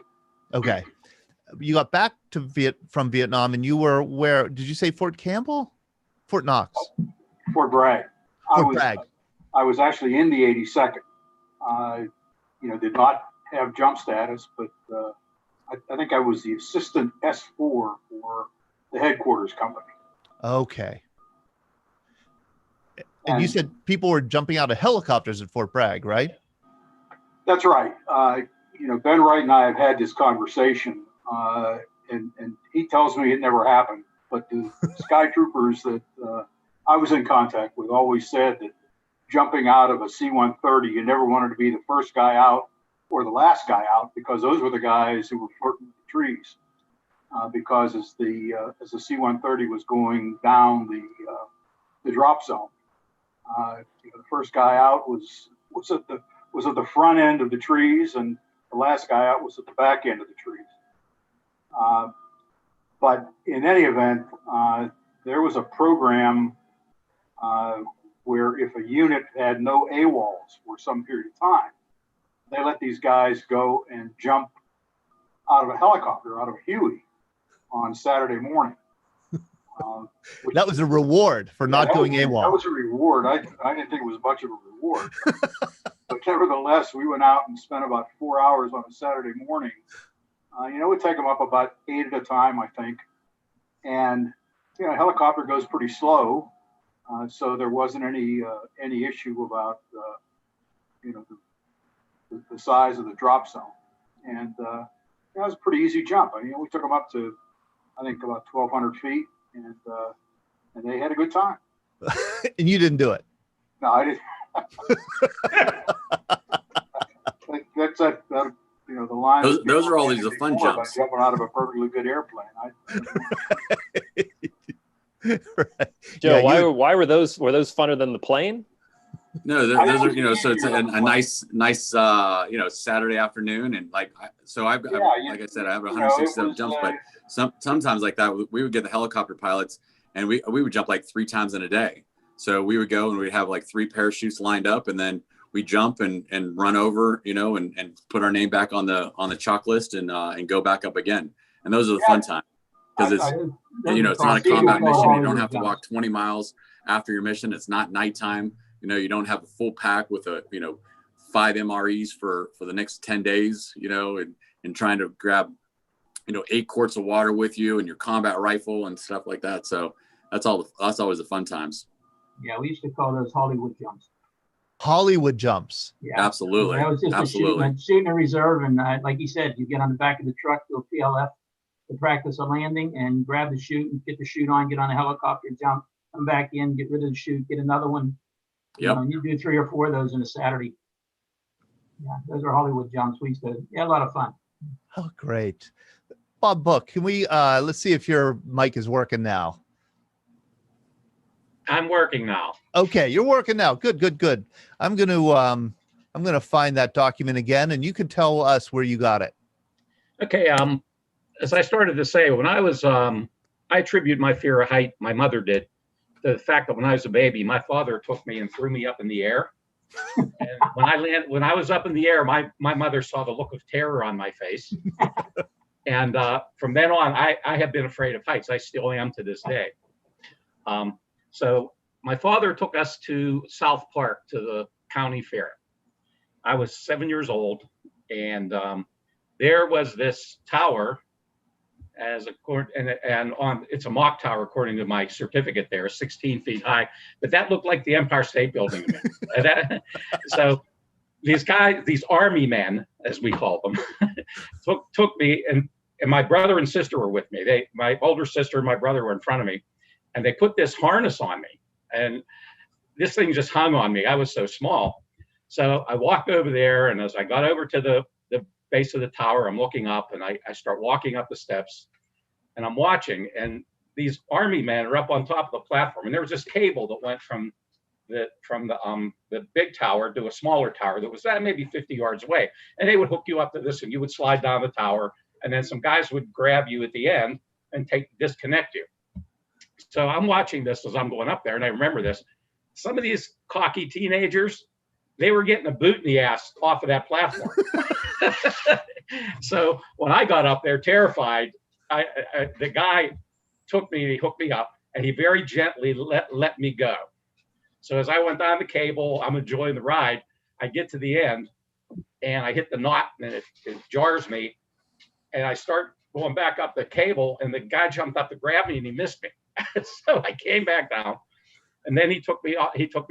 Okay. You got back to from Vietnam, and you were where? Did you say Fort Campbell? Fort Knox? Fort Bragg. Bragg. I was actually in the 82nd. Did not have jump status, but I think I was the assistant S4 for the headquarters company. Okay. And you said people were jumping out of helicopters at Fort Bragg, right? That's right. Ben Wright and I have had this conversation, and he tells me it never happened. But the sky troopers that I was in contact with always said that jumping out of a C-130, you never wanted to be the first guy out or the last guy out, because those were the guys who were flirting with the trees. because as the C-130 was going down the drop zone, the first guy out was at the front end of the trees, and the last guy out was at the back end of the trees. But in any event, there was a program where if a unit had no AWOLs for some period of time, they let these guys go and jump out of a helicopter, out of a Huey, on Saturday morning. That was a reward for not going AWOL. That was a reward. I didn't think it was much of a reward. But nevertheless, we went out and spent about 4 hours on a Saturday morning. We'd take them up about 8 at a time, I think. And, a helicopter goes pretty slow. So there wasn't any issue about, the size of the drop zone. And it was a pretty easy jump. We took them up to, I think, about 1,200 feet, and they had a good time. And you didn't do it? No, I didn't. That's the line. Those are always the fun jumps. Jumping out of a perfectly good airplane. Right. Joe, why were those funner than the plane? No, those are, so it's a nice Saturday afternoon, and like I said, I have 167 jumps, but sometimes like that we would get the helicopter pilots, and we would jump like 3 times in a day. So we would go and we'd have like 3 parachutes lined up, and then we jump and run over, and put our name back on the chalk list and go back up again. And those are the fun times, because it's not a combat mission. You don't have to walk 20 miles after your mission. It's not nighttime. You don't have a full pack with 5 MREs for the next 10 days, and trying to grab, 8 quarts of water with you and your combat rifle and stuff like that. So that's always the fun times. Yeah, we used to call those Hollywood jumps. Hollywood jumps. Yeah, absolutely. That was just shooting a reserve, and like you said, you get on the back of the truck to a PLF to practice a landing, and grab the chute and get the chute on, get on a helicopter, jump, come back in, get rid of the chute, get another one. Yep. And you do 3 or 4 of those in a Saturday. Yeah, those are Hollywood jumps. We used to a lot of fun. Oh, great. Bob Book, can we let's see if your mic is working now. I'm working now. Okay, you're working now. Good. I'm gonna find that document again, and you can tell us where you got it. Okay. As I started to say, when I was, I attribute my fear of height, my mother did, to the fact that when I was a baby, my father took me and threw me up in the air. And when I was up in the air, my mother saw the look of terror on my face. And from then on, I have been afraid of heights. I still am to this day. So my father took us to South Park, to the county fair. I was 7 years old, and there was this tower, it's a mock tower according to my certificate there, 16 feet high, but that looked like the Empire State Building to me. So these army men, as we call them, took me, and my brother and sister were with me. My older sister and my brother were in front of me, and they put this harness on me, and this thing just hung on me. I was so small. So I walked over there, and as I got over to the base of the tower, I'm looking up, and I start walking up the steps, and I'm watching, and these army men are up on top of the platform, and there was this cable that went from the big tower to a smaller tower that was maybe 50 yards away, and they would hook you up to this, and you would slide down the tower, and then some guys would grab you at the end and disconnect you. So I'm watching this as I'm going up there, and I remember this. Some of these cocky teenagers, they were getting a boot in the ass off of that platform. So when I got up there terrified, the guy took me, he hooked me up, and he very gently let me go. So as I went down the cable, I'm enjoying the ride. I get to the end, and I hit the knot, and it jars me, and I start going back up the cable, and the guy jumped up to grab me, and he missed me. So I came back down, and then he took me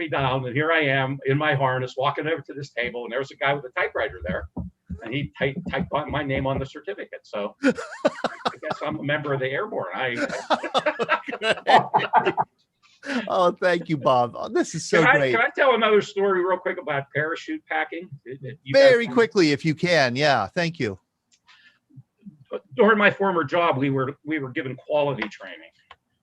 down, and here I am in my harness walking over to this table, and there was a guy with a typewriter there, and he typed my name on the certificate. So I guess I'm a member of the Airborne. Oh, thank you, Bob. Oh, this is so great. Can I tell another story real quick about parachute packing? Very quickly, if you can. Yeah, thank you. during my former job, we were given quality training.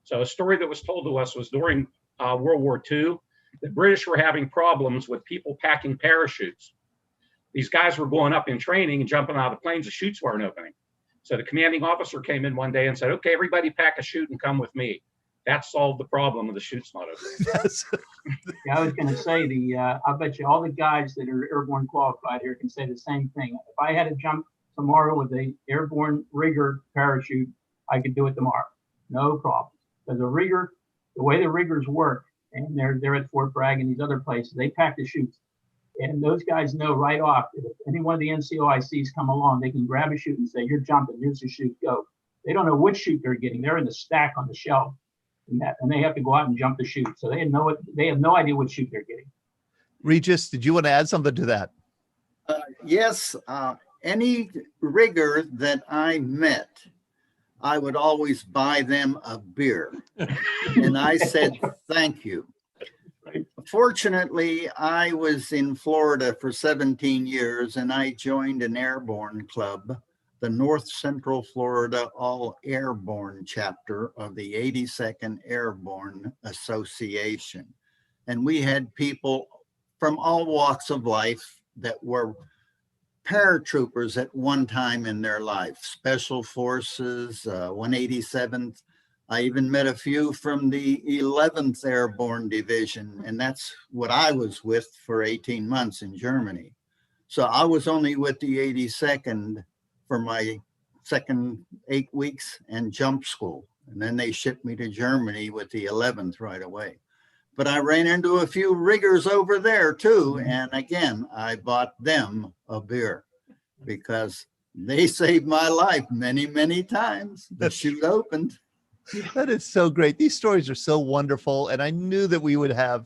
So a story that was told to us was during World War II, the British were having problems with people packing parachutes. These guys were going up in training and jumping out of the planes. The chutes weren't opening. So the commanding officer came in one day and said, okay, everybody pack a chute and come with me. That solved the problem of the chutes not opening. Yeah, I was going to say I bet you all the guys that are airborne qualified here can say the same thing. If I had to jump tomorrow with a airborne rigger parachute, I could do it tomorrow. No problem. Because the way the riggers work, and they're at Fort Bragg and these other places, they pack the chutes. And those guys know right off that if any one of the NCOICs come along, they can grab a chute and say, you're jumping, here's the chute, go. They don't know which chute they're getting. They're in the stack on the shelf. And they have to go out and jump the chute. So they have no idea what chute they're getting. Regis, did you want to add something to that? Yes. Any rigger that I met, I would always buy them a beer. And I said, thank you. Fortunately, I was in Florida for 17 years and I joined an airborne club, the North Central Florida All Airborne chapter of the 82nd Airborne Association. And we had people from all walks of life that were paratroopers at one time in their life, special forces, 187th. I even met a few from the 11th Airborne Division, and that's what I was with for 18 months in Germany. So I was only with the 82nd for my second 8 weeks and jump school. And then they shipped me to Germany with the 11th right away. But I ran into a few riggers over there too. And again, I bought them a beer because they saved my life many, many times. The chute opened. That is so great. These stories are so wonderful. And I knew that we would have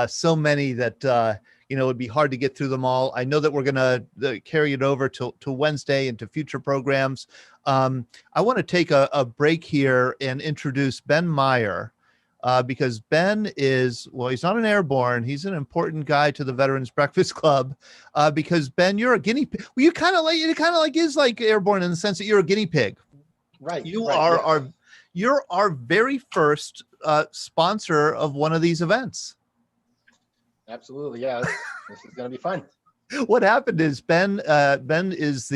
so many that, it would be hard to get through them all. I know that we're going to carry it over to Wednesday and to future programs. I want to take a break here and introduce Ben Meyer. Because Ben is, well, he's not an airborne. He's an important guy to the Veterans Breakfast Club. Because Ben, you're a guinea pig. Well, you kind of like is like airborne in the sense that you're a guinea pig. Right. You're our very first sponsor of one of these events. Absolutely, yeah. This is going to be fun. What happened is Ben is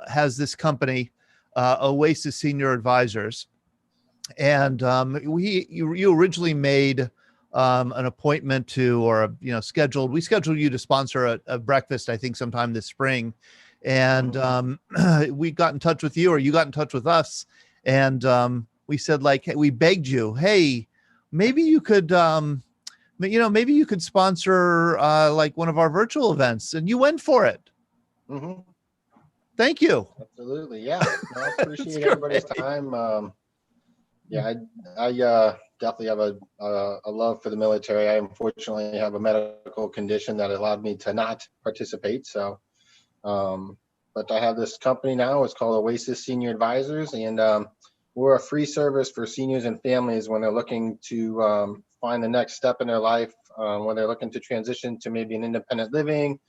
has this company, Oasis Senior Advisors. And you originally made an appointment to, scheduled. We scheduled you to sponsor a breakfast, I think, sometime this spring, and we got in touch with you, or you got in touch with us, and we said, like, we begged you, hey, maybe you could, maybe you could sponsor like one of our virtual events, and you went for it. Mm-hmm. Thank you. Absolutely, yeah. I appreciate everybody's time. Yeah, I definitely have a love for the military. I unfortunately have a medical condition that allowed me to not participate. So, but I have this company now. It's called Oasis Senior Advisors, and we're a free service for seniors and families when they're looking to find the next step in their life, when they're looking to transition to maybe an independent living,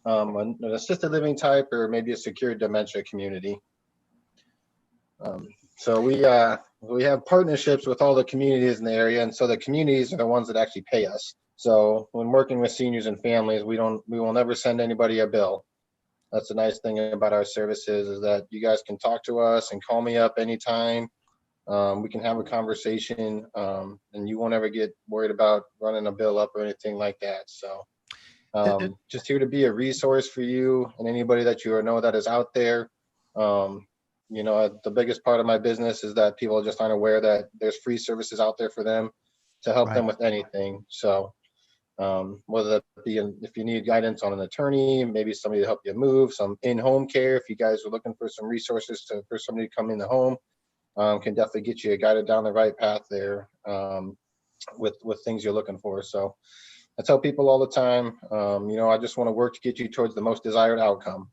an assisted living type, or maybe a secure dementia community. So we have partnerships with all the communities in the area, and so the communities are the ones that actually pay us. So when working with seniors and families, we will never send anybody a bill. That's the nice thing about our services, is that you guys can talk to us and call me up anytime. We can have a conversation, and you won't ever get worried about running a bill up or anything like that. So just here to be a resource for you and anybody that you know that is out there. The biggest part of my business is that people just aren't aware that there's free services out there for them to help them with anything. So whether that be if you need guidance on an attorney, maybe somebody to help you move, some in-home care, if you guys are looking for some resources for somebody to come in the home, can definitely get you guided down the right path there with things you're looking for. So I tell people all the time, I just want to work to get you towards the most desired outcome.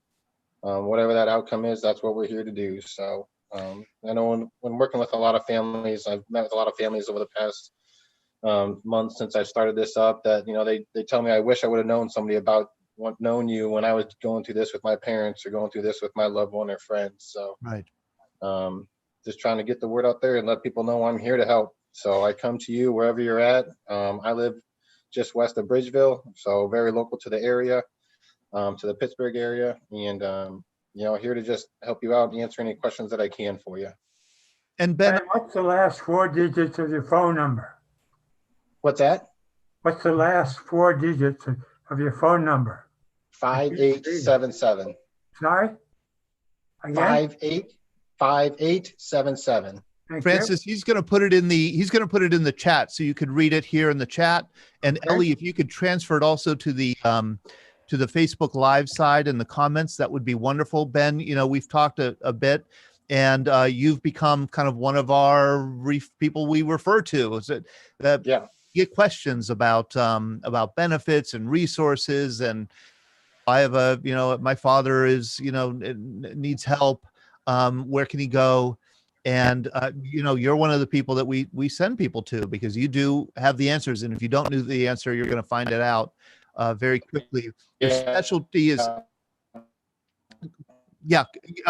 Whatever that outcome is, that's what we're here to do. So I know when working with a lot of families, I've met with a lot of families over the past months since I started this up, that they tell me, I wish I would have known somebody about known you when I was going through this with my parents or going through this with my loved one or friends. So Right. just trying to get the word out there and let people know I'm here to help. So I come to you wherever you're at. I live just west of Bridgeville, so very local to the area, to the Pittsburgh area, and here to just help you out and answer any questions that I can for you. And Ben, what's the last 4 digits of your phone number? What's that? What's the last 4 digits of your phone number? 5877. Sorry? Again? 5877. Francis, he's going to put it in the chat so you could read it here in the chat. And Okay. Ellie, if you could transfer it also to the Facebook Live side in the comments, that would be wonderful. Ben, we've talked a bit, and you've become kind of one of our people we refer to. Is it that get questions about benefits and resources, and I have my father is needs help. Where can he go? And you're one of the people that we send people to, because you do have the answers, and if you don't know the answer, you're going to find it out very quickly. Your specialty is, I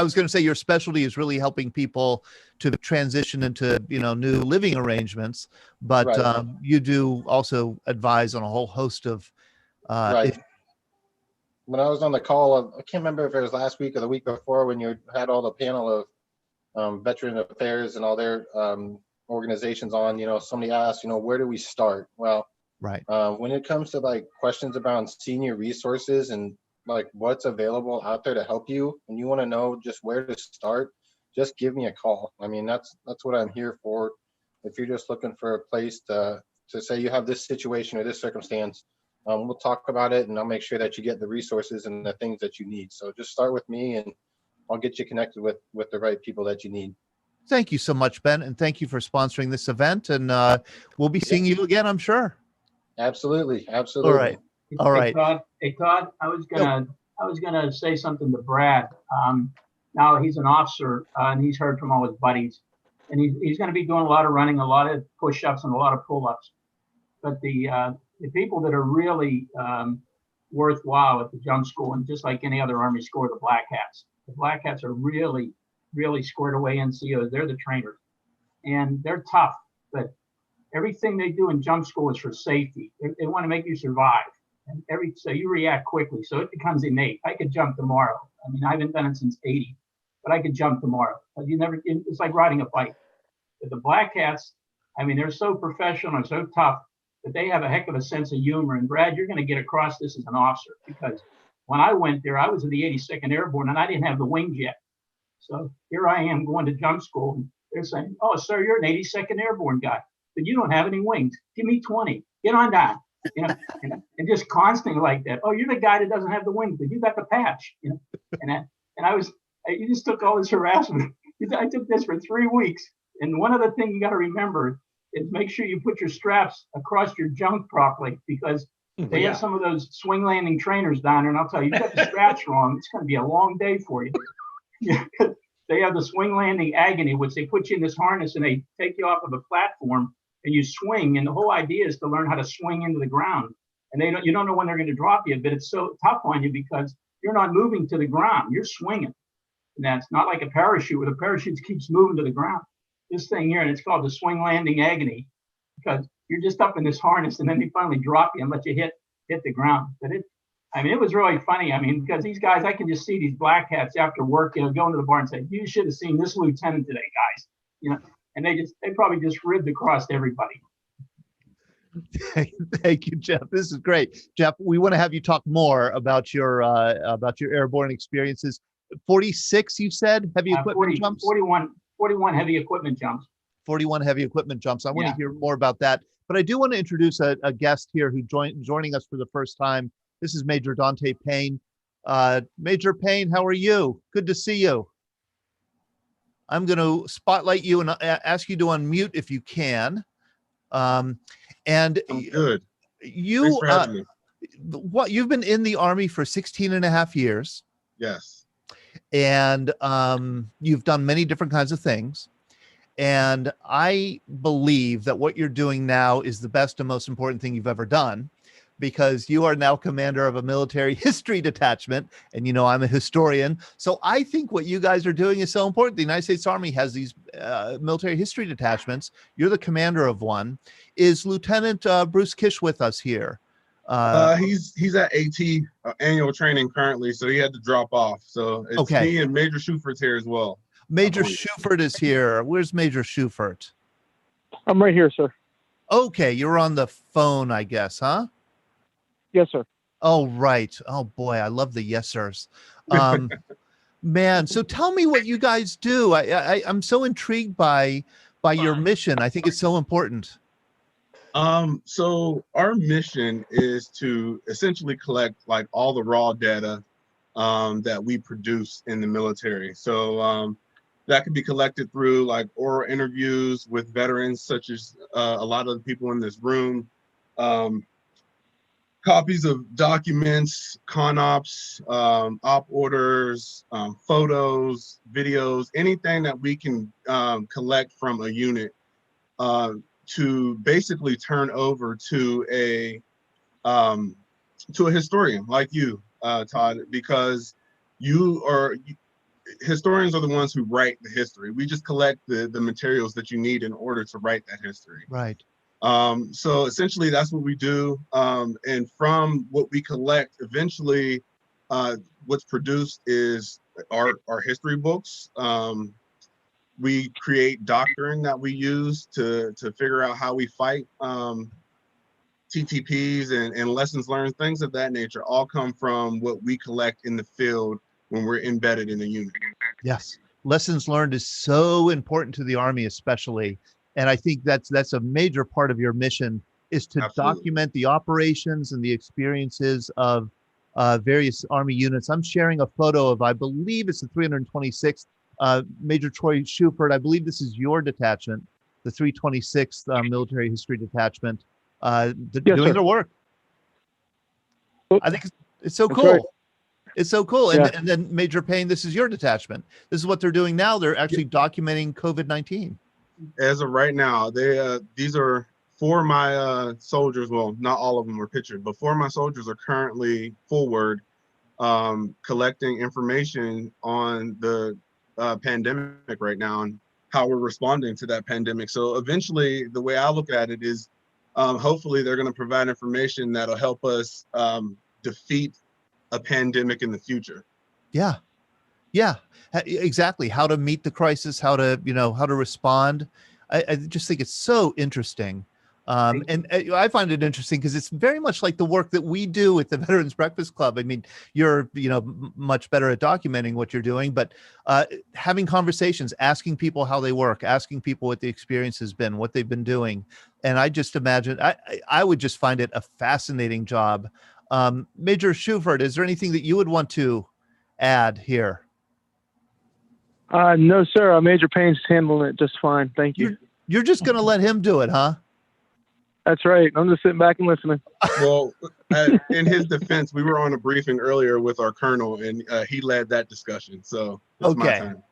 was going to say your specialty is really helping people to transition into new living arrangements, but Right. you do also advise on a whole host of Right. When I was on the call, I can't remember if it was last week or the week before, when you had all the panel of Veteran Affairs and all their organizations on, somebody asked, where do we start? Well, right. When it comes to like questions about senior resources and like what's available out there to help you, and you want to know just where to start, just give me a call. I mean, that's what I'm here for. If you're just looking for a place to say you have this situation or this circumstance, we'll talk about it, and I'll make sure that you get the resources and the things that you need. So just start with me, and I'll get you connected with the right people that you need. Thank you so much, Ben, and thank you for sponsoring this event. And we'll be seeing you again, I'm sure. Absolutely, absolutely. All right. Hey Todd, I was gonna say something to Brad. Now he's an officer, and he's heard from all his buddies, and he's going to be doing a lot of running, a lot of push-ups, and a lot of pull-ups. But the people that are really worthwhile at the jump school, and just like any other Army school, are the Black Hats. The Black Hats are really, really squared away NCOs. They're the trainers, and they're tough, but everything they do in jump school is for safety. They want to make you survive, and so you react quickly. So it becomes innate. I could jump tomorrow. I mean, I haven't done it since '80, but I could jump tomorrow. But it's like riding a bike. But the Black Hats, I mean, they're so professional and so tough, but they have a heck of a sense of humor. And Brad, you're going to get across this as an officer, because when I went there, I was in the 82nd Airborne, and I didn't have the wings yet. So here I am going to jump school, and they're saying, "Oh, sir, you're an 82nd Airborne guy, but you don't have any wings. Give me 20. Get on down." And just constantly like that. "Oh, you're the guy that doesn't have the wings, but you got the patch." You just took all this harassment. I took this for 3 weeks. And one other thing you got to remember is make sure you put your straps across your junk properly, because they have some of those swing landing trainers down there, and I'll tell you, you got the straps wrong, it's going to be a long day for you. They have the swing landing agony, which they put you in this harness and they take you off of a platform and you swing. And the whole idea is to learn how to swing into the ground. And you don't know when they're going to drop you, but it's so tough on you because you're not moving to the ground, you're swinging. And that's not like a parachute, where the parachute keeps moving to the ground. This thing here, and it's called the swing landing agony, because you're just up in this harness and then they finally drop you and let you hit the ground. But it was really funny. I mean, because these guys, I can just see these Black Hats after work, going to the bar and say, "You should have seen this lieutenant today, guys." And they probably just ribbed across everybody. Thank you, Jeff. This is great. Jeff, we want to have you talk more about your airborne experiences. 46, you said, heavy equipment jumps? 41 heavy equipment jumps. 41 heavy equipment jumps. I want to hear more about that. But I do want to introduce a guest here who joining us for the first time. This is Major Dante Payne. Major Payne, how are you? Good to see you. I'm going to spotlight you and ask you to unmute if you can. And I'm good. You've been in the Army for 16 and a half years. Yes. And you've done many different kinds of things. And I believe that what you're doing now is the best and most important thing you've ever done. because you are now commander of a military history detachment. And, I'm a historian. So I think what you guys are doing is so important. The United States Army has these military history detachments. You're the commander of one. Is Lieutenant Bruce Kish with us here? He's at AT annual training currently, so he had to drop off. So it's Okay. me and Major Schufert's here as well. Major Schufert is here. Where's Major Schufert? I'm right here, sir. Okay, you're on the phone, I guess, huh? Yes, sir. Oh, right. Oh boy, I love the yes sirs. Man, so tell me what you guys do. I'm so intrigued by your mission. I think it's so important. So our mission is to essentially collect like all the raw data that we produce in the military. So that could be collected through like oral interviews with veterans, such as a lot of the people in this room, copies of documents, CONOPS, op orders, photos, videos, anything that we can collect from a unit to basically turn over to a historian like you, Todd, because historians are the ones who write the history. We just collect the materials that you need in order to write that history. Right. So essentially that's what we do. And from what we collect, eventually what's produced is our history books. We create doctrine that we use to figure out how we fight. TTPs and lessons learned, things of that nature, all come from what we collect in the field when we're embedded in a unit. Yes. Lessons learned is so important to the Army, especially. And I think that's a major part of your mission, is to document the operations and the experiences of various Army units. I'm sharing a photo of, I believe it's the 326th, Major Troy Schufert. I believe this is your detachment, the 326th Military History Detachment, doing their work. I think it's so cool. Right. It's so cool. Yeah. And then Major Payne, this is your detachment. This is what they're doing now. They're actually documenting COVID-19. As of right now, these are 4 of my soldiers. Well, not all of them were pictured, but 4 of my soldiers are currently forward collecting information on the pandemic right now and how we're responding to that pandemic. So eventually, the way I look at it is hopefully they're going to provide information that'll help us defeat a pandemic in the future. Yeah. Yeah, exactly. How to meet the crisis, how to respond. I just think it's so interesting. And I find it interesting because it's very much like the work that we do with the Veterans Breakfast Club. I mean, you're, much better at documenting what you're doing, but having conversations, asking people how they work, asking people what the experience has been, what they've been doing. And I just imagine, I would just find it a fascinating job. Major Schufert, is there anything that you would want to add here? No, sir. Major Payne's handling it just fine. Thank you. You're just going to let him do it, huh? That's right. I'm just sitting back and listening. Well, in his defense, we were on a briefing earlier with our colonel, and he led that discussion. So it's my time.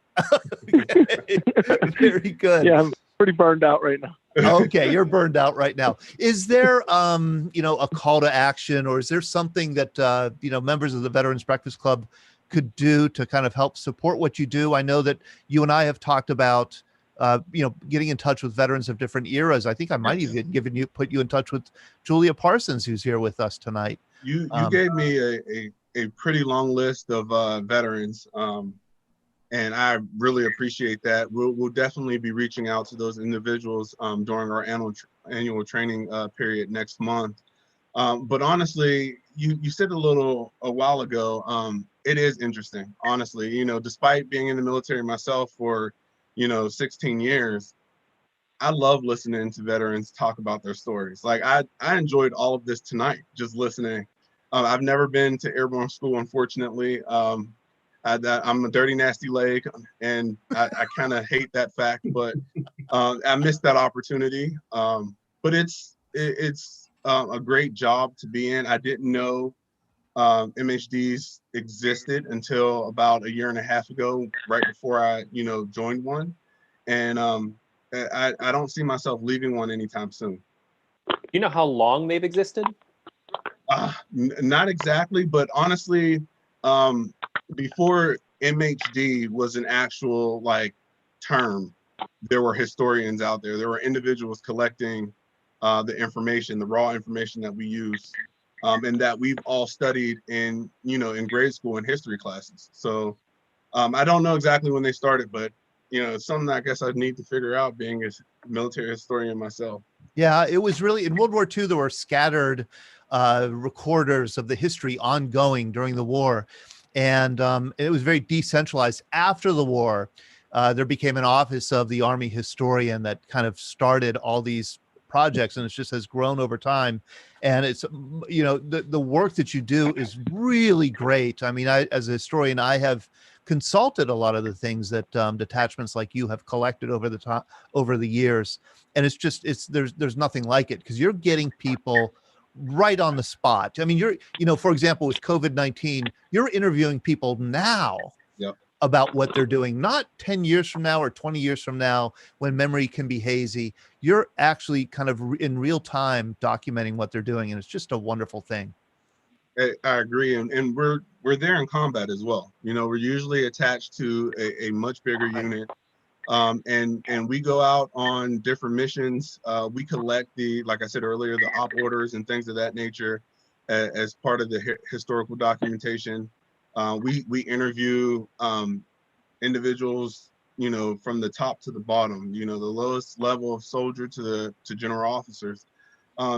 Very good. Yeah, I'm pretty burned out right now. Okay, you're burned out right now. Is there, a call to action, or is there something that members of the Veterans Breakfast Club could do to kind of help support what you do? I know that you and I have talked about, getting in touch with veterans of different eras. I think I might even put you in touch with Julia Parsons, who's here with us tonight. You gave me a pretty long list of veterans, and I really appreciate that. We'll definitely be reaching out to those individuals during our annual training period next month. But honestly, you said a while ago, it is interesting, honestly. Despite being in the military myself for 16 years, I love listening to veterans talk about their stories. Like I enjoyed all of this tonight, just listening. I've never been to airborne school, unfortunately. I'm a dirty, nasty leg, and I kind of hate that fact, but I missed that opportunity. But it's a great job to be in. I didn't know MHDs existed until about 1.5 years ago, right before I, joined one. And I don't see myself leaving one anytime soon. You know how long they've existed? Not exactly, but honestly, before MHD was an actual like term, there were historians out there. There were individuals collecting the information, the raw information that we use, and that we've all studied in, in grade school and history classes. So I don't know exactly when they started, but it's something I guess I'd need to figure out, being a military historian myself. Yeah, it was really in World War II. There were scattered recorders of the history ongoing during the war, and it was very decentralized. After the war, there became an office of the Army historian that kind of started all these projects, and it just has grown over time. And it's the work that you do is really great. I mean, as a historian, I have consulted a lot of the things that detachments like you have collected over the years, and there's nothing like it, because you're getting people right on the spot. I mean, for example, with COVID-19, you're interviewing people now. Yep. About what they're doing, not 10 years from now or 20 years from now when memory can be hazy. You're actually kind of in real time documenting what they're doing, and it's just a wonderful thing. I agree, and we're there in combat as well. We're usually attached to a much bigger unit, and we go out on different missions. We collect like I said earlier, the op orders and things of that nature as part of the historical documentation. We interview individuals, from the top to the bottom, the lowest level of soldier to general officers,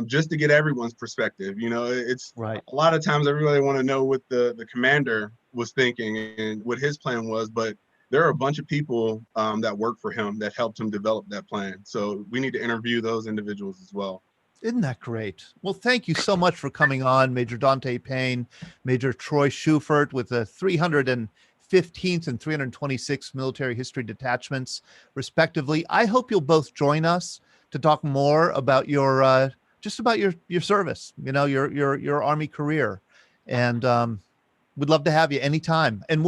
just to get everyone's perspective. It's right. A lot of times everybody want to know what the commander was thinking and what his plan was, but there are a bunch of people that work for him that helped him develop that plan. So we need to interview those individuals as well. Isn't that great? Well, thank you so much for coming on, Major Dante Payne, Major Troy Schufert, with the 315th and 326th Military History Detachments, respectively. I hope you'll both join us to talk more about your service, your Army career, and we'd love to have you anytime. And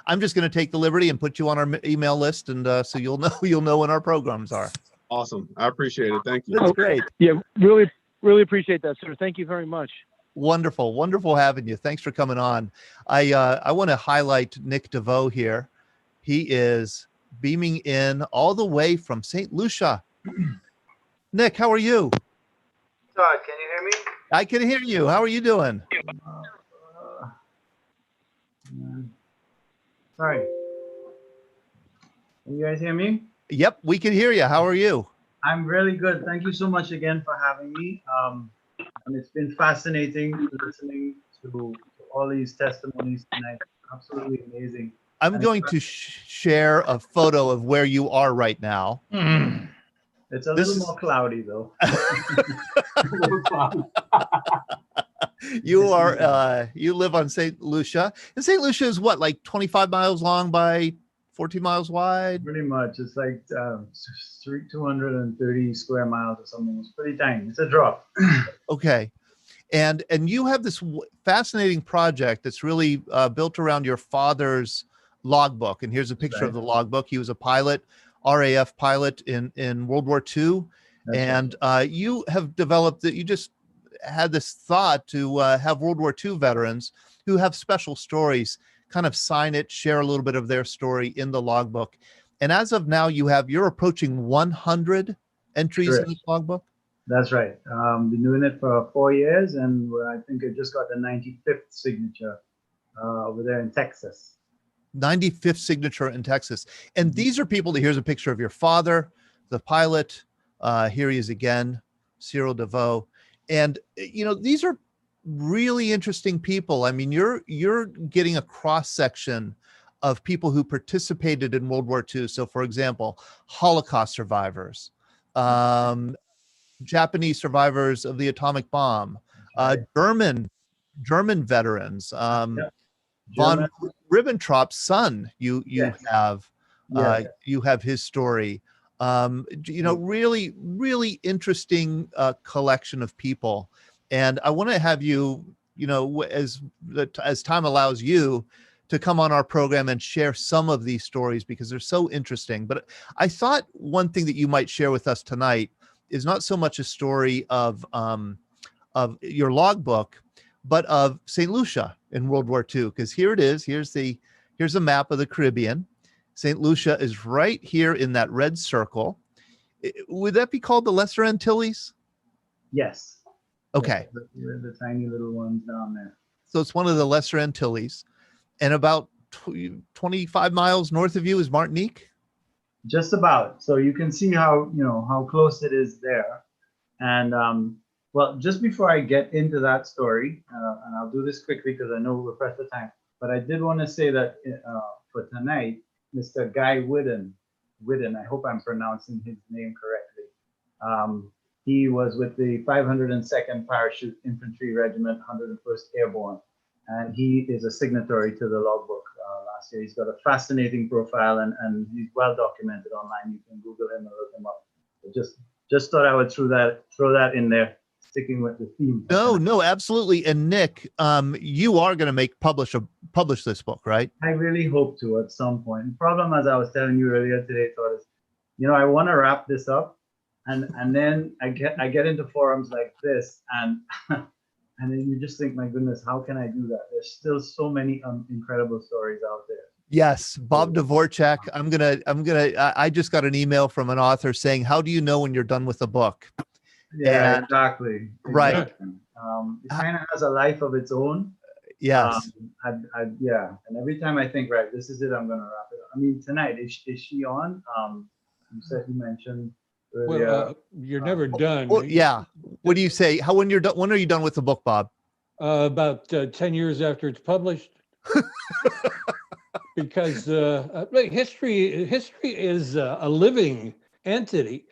I'm just going to take the liberty and put you on our email list, and so you'll know when our programs are. Awesome. I appreciate it. Thank you. That's great. Yeah, really, really appreciate that, sir. Thank you very much. Wonderful having you. Thanks for coming on. I want to highlight Nick DeVoe here. He is beaming in all the way from St. Lucia. Nick, how are you? Todd, can you hear me? I can hear you. How are you doing? Sorry. Can you guys hear me? Yep, we can hear you. How are you? I'm really good. Thank you so much again for having me. And it's been fascinating listening to all these testimonies tonight. Absolutely amazing. I'm going to share a photo of where you are right now. It's a little more cloudy though. You live on St. Lucia. And St. Lucia is what, like 25 miles long by 14 miles wide? Pretty much. It's like 230 square miles or something. It's pretty tiny. It's a drop. Okay. And you have this fascinating project that's really built around your father's logbook. And here's a picture of the logbook. He was a pilot, RAF pilot in World War II. That's and you have developed that. You just had this thought to have World War II veterans who have special stories kind of sign it, share a little bit of their story in the logbook. And as of now, you're approaching 100 entries in this logbook. That's right. Been doing it for 4 years, and I think I just got the 95th signature over there in Texas. 95th signature in Texas. And these are people here's a picture of your father, the pilot. Here he is again, Cyril DeVoe. And, these are really interesting people. I mean, you're getting a cross section of people who participated in World War II. So, for example, Holocaust survivors, Japanese survivors of the atomic bomb, German veterans, von Ribbentrop's son. You have his story. Really, really interesting collection of people. And I want to have you, as time allows you to come on our program and share some of these stories because they're so interesting. But I thought one thing that you might share with us tonight is not so much a story of your logbook, but of St. Lucia in World War II. Because here it is. Here's a map of the Caribbean. St. Lucia is right here in that red circle. Would that be called the Lesser Antilles? Yes. Okay. Yes, the tiny little ones down there. So it's one of the Lesser Antilles. And about 25 miles north of you is Martinique? Just about. So you can see how close it is there. And well, just before I get into that story, and I'll do this quickly because I know we're pressed for time, but I did want to say that for tonight, Mr. Guy Whidden, I hope I'm pronouncing his name correctly. He was with the 502nd Parachute Infantry Regiment, 101st Airborne, and he is a signatory to the logbook last year. He's got a fascinating profile, and he's well documented online. You can Google him and look him up. But just thought I would throw that in there, sticking with the theme. No, absolutely. And Nick, you are going to publish this book, right? I really hope to at some point. The problem, as I was telling you earlier today, Todd, is, I want to wrap this up, and then I get into forums like this, and and then you just think, my goodness, how can I do that? There's still so many incredible stories out there. Yes, Bob Dvorak. I just got an email from an author saying, "How do you know when you're done with a book?" Yeah, And, exactly. right. It kind of has a life of its own. Yes. Yeah. And every time I think, right, this is it, I'm going to wrap it up. I mean, tonight, is she on? You mentioned earlier. Well, you're never done. Well, yeah. What do you say? When are you done with the book, Bob? About 10 years after it's published. Because history is a living entity.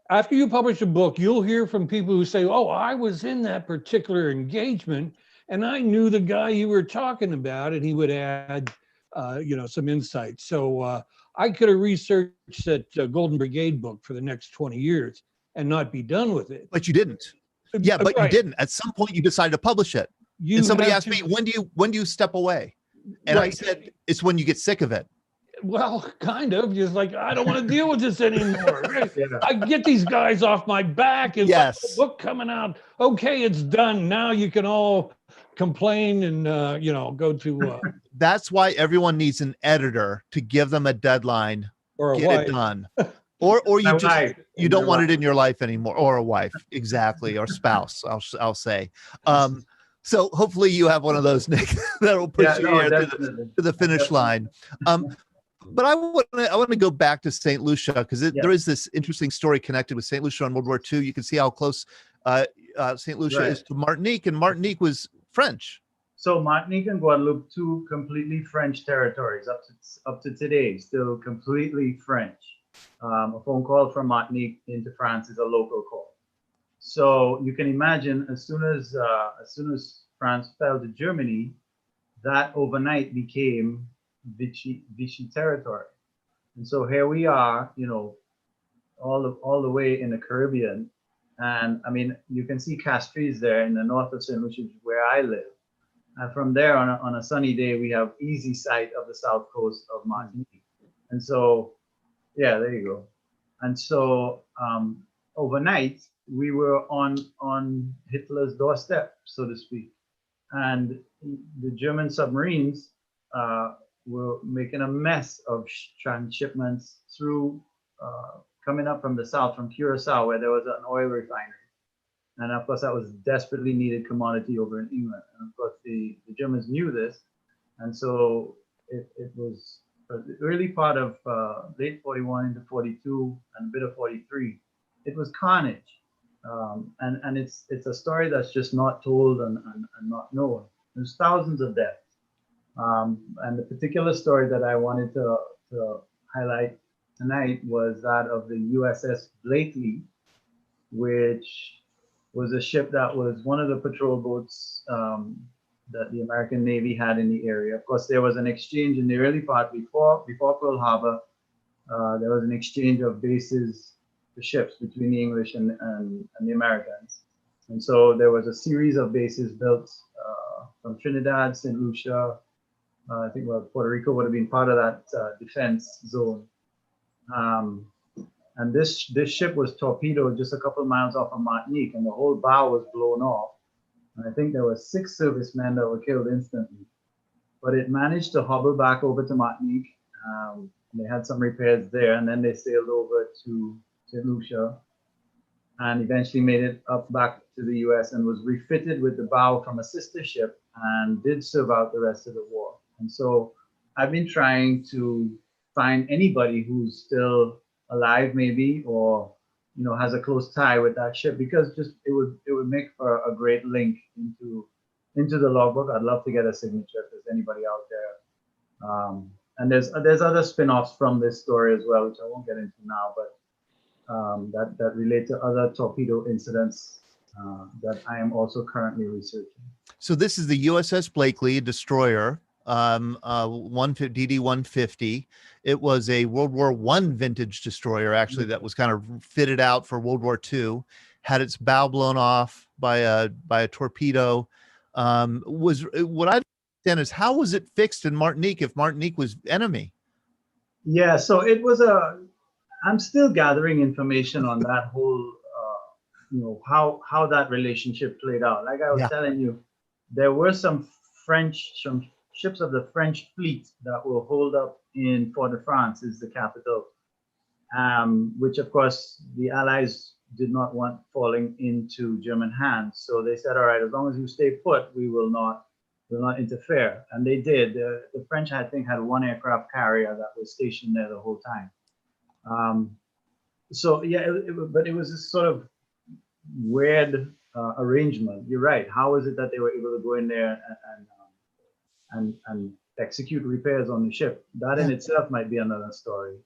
After you publish a book, you'll hear from people who say, "Oh, I was in that particular engagement, and I knew the guy you were talking about," and he would add, some insight. So I could have researched that Golden Brigade book for the next 20 years and not be done with it. But you didn't. Yeah, but right. You didn't. At some point, you decided to publish it. And somebody asked me, "When do you step away?" And right. I said, "It's when you get sick of it." Well, kind of. Just like, I don't want to deal with this anymore. I get these guys off my back. And yes. The book coming out. Okay, it's done. Now you can all complain and go to. That's why everyone needs an editor to give them a deadline, or a get wife. It done, or you don't want it in your life anymore, or a wife, exactly, or spouse. I'll say. So hopefully you have one of those, Nick, that will push you to the finish line. But I want to go back to St. Lucia because there is this interesting story connected with St. Lucia in World War II. You can see how close St. Lucia is to Martinique, and Martinique was French. So Martinique and Guadeloupe, two completely French territories up to today, still completely French. A phone call from Martinique into France is a local call. So you can imagine, as soon as France fell to Germany, that overnight became Vichy territory. And so here we are, all the way in the Caribbean. And I mean, you can see Castries there in the north of St. Lucia, where I live. And from there, on a sunny day, we have easy sight of the south coast of Martinique. And so, yeah, there you go. And so overnight, we were on Hitler's doorstep, so to speak. And the German submarines were making a mess of transshipments through, coming up from the south, from Curacao, where there was an oil refinery. And of course, that was desperately needed commodity over in England. And of course, the Germans knew this. And so it was the early part of late 41 into 42 and a bit of 43. It was carnage. And it's a story that's just not told and not known. There's thousands of deaths. And the particular story that I wanted to highlight tonight was that of the USS Blakely, which was a ship that was one of the patrol boats that the American Navy had in the area. Of course, there was an exchange in the early part before Pearl Harbor. There was an exchange of bases, the ships between the English and the Americans. And so there was a series of bases built from Trinidad, St. Lucia. I think Puerto Rico would have been part of that defense zone. And this ship was torpedoed just a couple of miles off of Martinique, and the whole bow was blown off. And I think there were 6 servicemen that were killed instantly. But it managed to hobble back over to Martinique. They had some repairs there, and then they sailed over to St. Lucia and eventually made it up back to the US and was refitted with the bow from a sister ship and did serve out the rest of the war. And so I've been trying to find anybody who's still alive maybe, or has a close tie with that ship, because just it would make for a great link into the logbook. I'd love to get a signature if there's anybody out there. And there's other spin-offs from this story as well, which I won't get into now, but that relate to other torpedo incidents that I am also currently researching. So this is the USS Blakely, destroyer, DD-150. It was a World War I vintage destroyer, actually, that was kind of fitted out for World War II. Had its bow blown off by a torpedo. What I understand is, how was it fixed in Martinique if Martinique was enemy? Yeah, so it was I'm still gathering information on that whole, how that relationship played out. Like I was telling you, there were some ships of the French fleet that were holed up in Fort-de-France, is the capital, which of course the Allies did not want falling into German hands. So they said, all right, as long as you stay put, we will not interfere. And they did. The French, I think, had 1 aircraft carrier that was stationed there the whole time. So yeah, but it was this sort of weird arrangement. You're right. How is it that they were able to go in there and execute repairs on the ship? That in itself might be another story.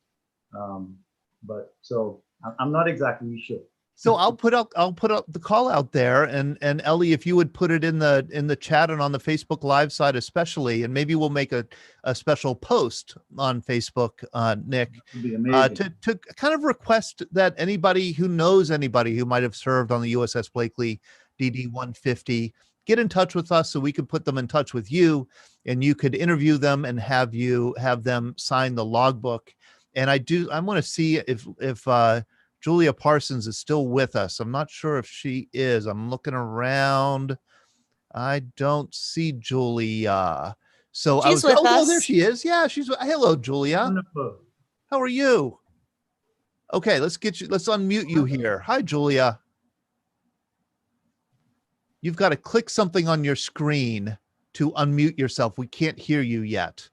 But so I'm not exactly sure. So I'll put up the call out there, and Ellie, if you would put it in the chat and on the Facebook Live side especially, and maybe we'll make a special post on Facebook, Nick, to kind of request that anybody who knows anybody who might have served on the USS Blakely DD-150 get in touch with us so we can put them in touch with you, and you could interview them and have them sign the logbook. And I want to see if Julia Parsons is still with us. I'm not sure if she is. I'm looking around. I don't see Julia. So She's with us. Oh, there she is. Yeah, hello, Julia. Wonderful. How are you? Okay, let's unmute you here. Hi, Julia. You've got to click something on your screen to unmute yourself. We can't hear you yet.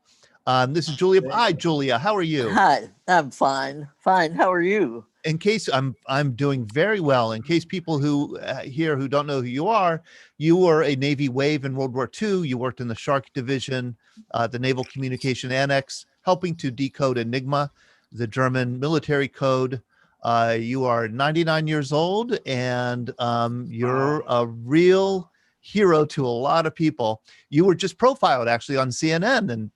This is Julia. Hi, Julia. How are you? Hi, I'm fine. Fine. How are you? In case I'm doing very well. In case people who here who don't know who you were a Navy wave in World War II. You worked in the Shark Division, the Naval Communication Annex, helping to decode Enigma, the German military code. You are 99 years old, and you're a real hero to a lot of people. You were just profiled actually on CNN, and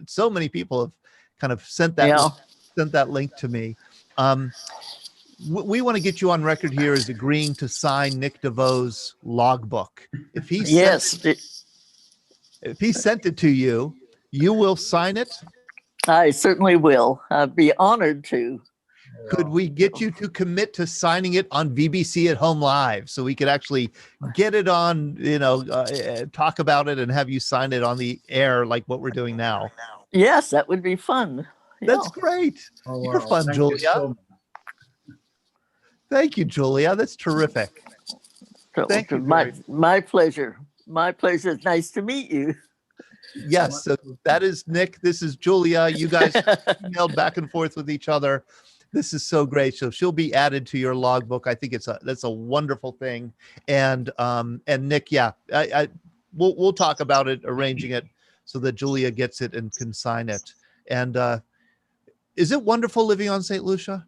so many people have kind of sent that link to me. We want to get you on record here as agreeing to sign Nick DeVoe's logbook. If he sent it to you, you will sign it? I certainly will. I'd be honored to. Could we get you to commit to signing it on VBC at Home Live so we could actually get it on, talk about it and have you sign it on the air like what we're doing now? Yes, that would be fun. That's great. Oh, You're fun, Thank Julia. you so much. Thank you, Julia. That's terrific. Thank you. My pleasure. My pleasure. It's nice to meet you. Yes, so that is Nick. This is Julia. You guys emailed back and forth with each other. This is so great. So she'll be added to your logbook. I think that's a wonderful thing. And Nick, we'll talk about it, arranging it so that Julia gets it and can sign it. And is it wonderful living on St. Lucia?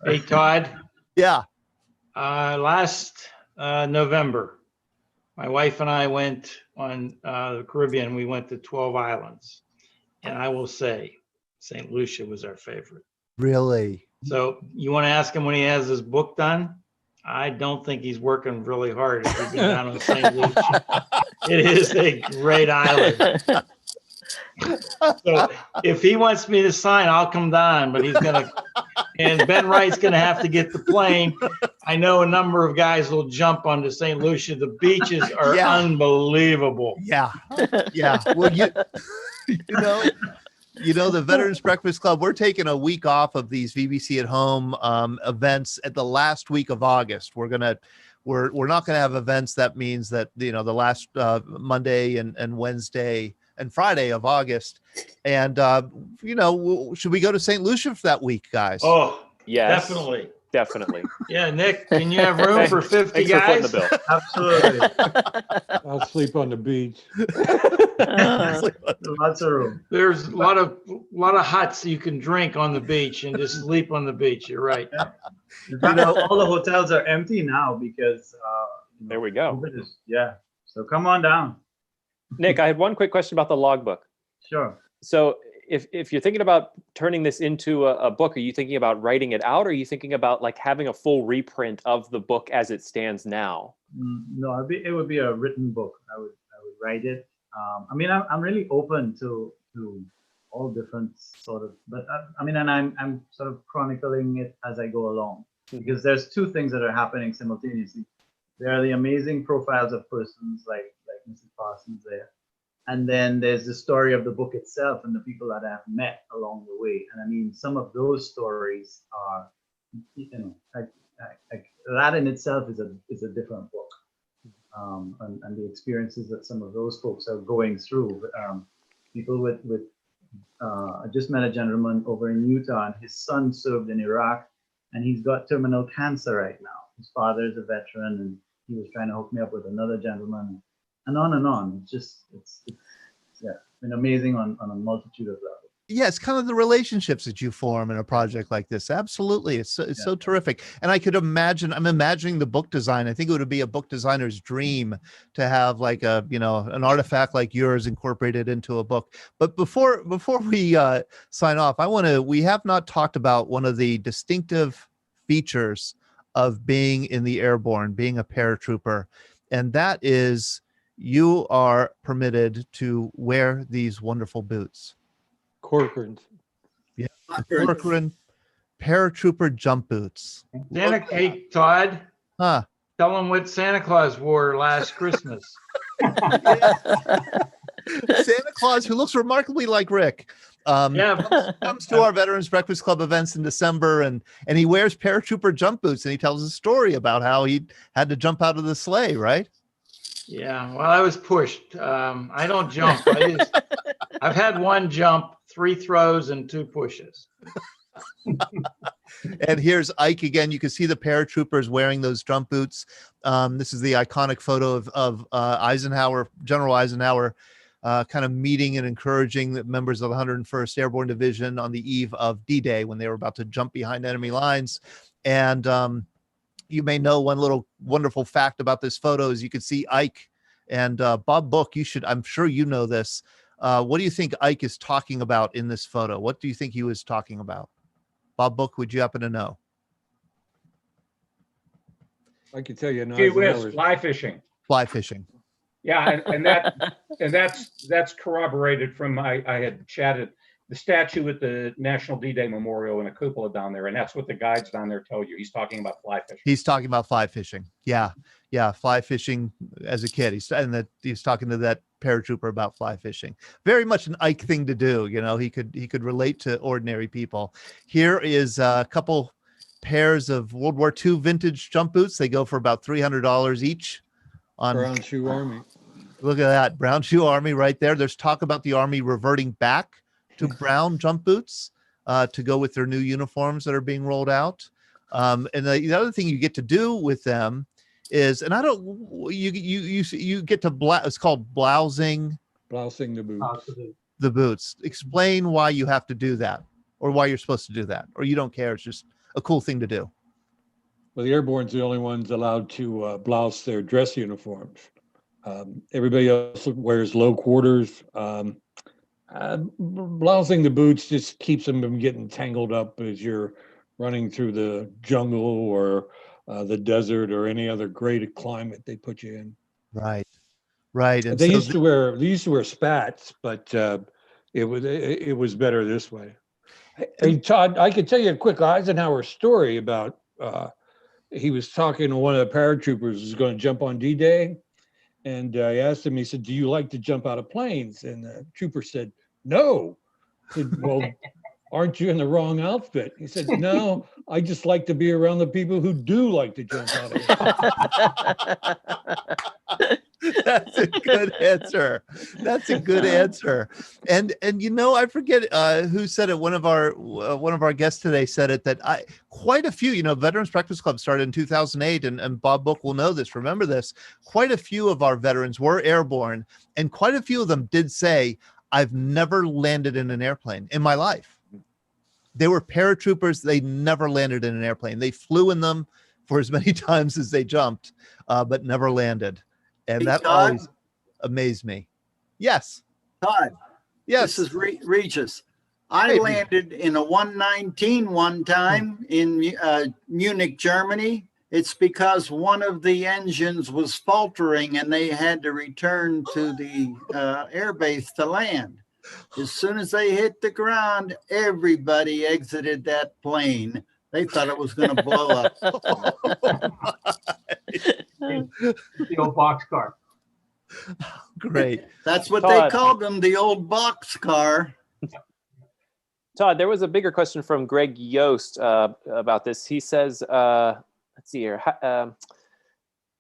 Hey, Todd. Yeah. Last November, my wife and I went on the Caribbean. We went to 12 islands. And I will say, St. Lucia was our favorite. Really? So you want to ask him when he has his book done? I don't think he's working really hard if he's down on St. Lucia. It is a great island. So if he wants me to sign, I'll come down, but he's gonna And Ben Wright's going to have to get the plane. I know a number of guys will jump onto St. Lucia. The beaches are Yeah. unbelievable. Yeah. Yeah. Well, you know, the Veterans Breakfast Club, we're taking a week off of these VBC at home events at the last week of August. We're not going to have events. That means that, you know, the last Monday and Wednesday and Friday of August. And, you know, should we go to St. Lucia for that week, guys? Oh, Yes, definitely. definitely. Yeah, Nick, can you have room for 50 Thanks for footing guys? the bill. Absolutely. I'll sleep on the beach. Lots of room. There's a lot of huts you can drink on the beach and just sleep on the beach. You're right. In fact, all the hotels are empty now because There we go. COVID is, yeah. So come on down. Nick, I had one quick question about the logbook. Sure. So if you're thinking about turning this into a book, are you thinking about writing it out, or are you thinking about like having a full reprint of the book as it stands now? No, it would be a written book. I would write it. I mean, I'm really open to all different sort of, but I mean, and I'm sort of chronicling it as I go along, because there's two things that are happening simultaneously. There are the amazing profiles of persons like Mrs. Parsons there. And then there's the story of the book itself and the people that I've met along the way. And I mean, some of those stories are, you know, that in itself is a different book. And the experiences that some of those folks are going through. People with I just met a gentleman over in Utah, and his son served in Iraq, and he's got terminal cancer right now. His father is a veteran, and he was trying to hook me up with another gentleman, and on and on. It's been amazing on a multitude of levels. Yeah, it's kind of the relationships that you form in a project like this. Absolutely. It's so terrific. And I could imagine, I'm imagining the book design. I think it would be a book designer's dream to have like a, you know, an artifact like yours incorporated into a book. But before we sign off, we have not talked about one of the distinctive features of being in the Airborne, being a paratrooper. And that is you are permitted to wear these wonderful boots. Corcoran's. Yeah, Corcoran paratrooper jump boots. Hey, Todd. Huh. Tell them what Santa Claus wore last Christmas. Santa Claus, who looks remarkably like Rick, comes to our Veterans Breakfast Club events in December, and he wears paratrooper jump boots, and he tells a story about how he had to jump out of the sleigh, right? Yeah, well, I was pushed. I don't jump. I've had one jump, 3 throws, and 2 pushes. And here's Ike again. You can see the paratroopers wearing those jump boots. This is the iconic photo of Eisenhower, General Eisenhower, kind of meeting and encouraging the members of the 101st Airborne Division on the eve of D-Day when they were about to jump behind enemy lines. And you may know one little wonderful fact about this photo is you can see Ike and Bob Book. I'm sure you know this. What do you think Ike is talking about in this photo? What do you think he was talking about? Bob Book, would you happen to know? I can tell you. Gee whiz, fly fishing. Fly fishing. Yeah, and that's corroborated from I had chatted the statue at the National D-Day Memorial in a cupola down there, and that's what the guides down there tell you. He's talking about fly fishing. He's talking about fly fishing. Yeah, fly fishing as a kid. He's talking to that paratrooper about fly fishing. Very much an Ike thing to do. You know, he could relate to ordinary people. Here is a couple pairs of World War II vintage jump boots. They go for about $300 each. On Brown Shoe Army. Look at that, Brown Shoe Army right there. There's talk about the Army reverting back to brown jump boots to go with their new uniforms that are being rolled out. And the other thing you get to do with them is, and you get to it's called blousing. Blousing the boots. The boots. Explain why you have to do that, or why you're supposed to do that, or you don't care. It's just a cool thing to do. Well, the Airborne's the only ones allowed to blouse their dress uniforms. Everybody else wears low quarters. Blousing the boots just keeps them from getting tangled up as you're running through the jungle or the desert or any other great climate they put you in. Right. And they used to wear spats, but it was better this way. Hey, Todd, I could tell you a quick Eisenhower story about he was talking to one of the paratroopers who's going to jump on D-Day. And I asked him, he said, do you like to jump out of planes? And the trooper said, no. I said, well, aren't you in the wrong outfit? He said, no, I just like to be around the people who do like to jump out of planes. That's a good answer. That's a good answer. And I forget who said it. One of our guests today said it, that quite a few, Veterans Breakfast Club started in 2008, and Bob Book will know this. Remember this. Quite a few of our veterans were airborne, and quite a few of them did say, I've never landed in an airplane in my life. They were paratroopers. They never landed in an airplane. They flew in them for as many times as they jumped, but never landed. And Hey, that Todd? always amazed me. Yes. Todd. Yes. This is Regis. I Hey, landed in a 119 one time in Munich, Germany. It's because one of the engines was faltering and they had to return to the airbase to land. As soon as they hit the ground, everybody exited that plane. They thought it was going to blow up. The old boxcar. Great. That's what Todd. they called them, the old boxcar. Todd, there was a bigger question from Greg Yost about this. He says, let's see here.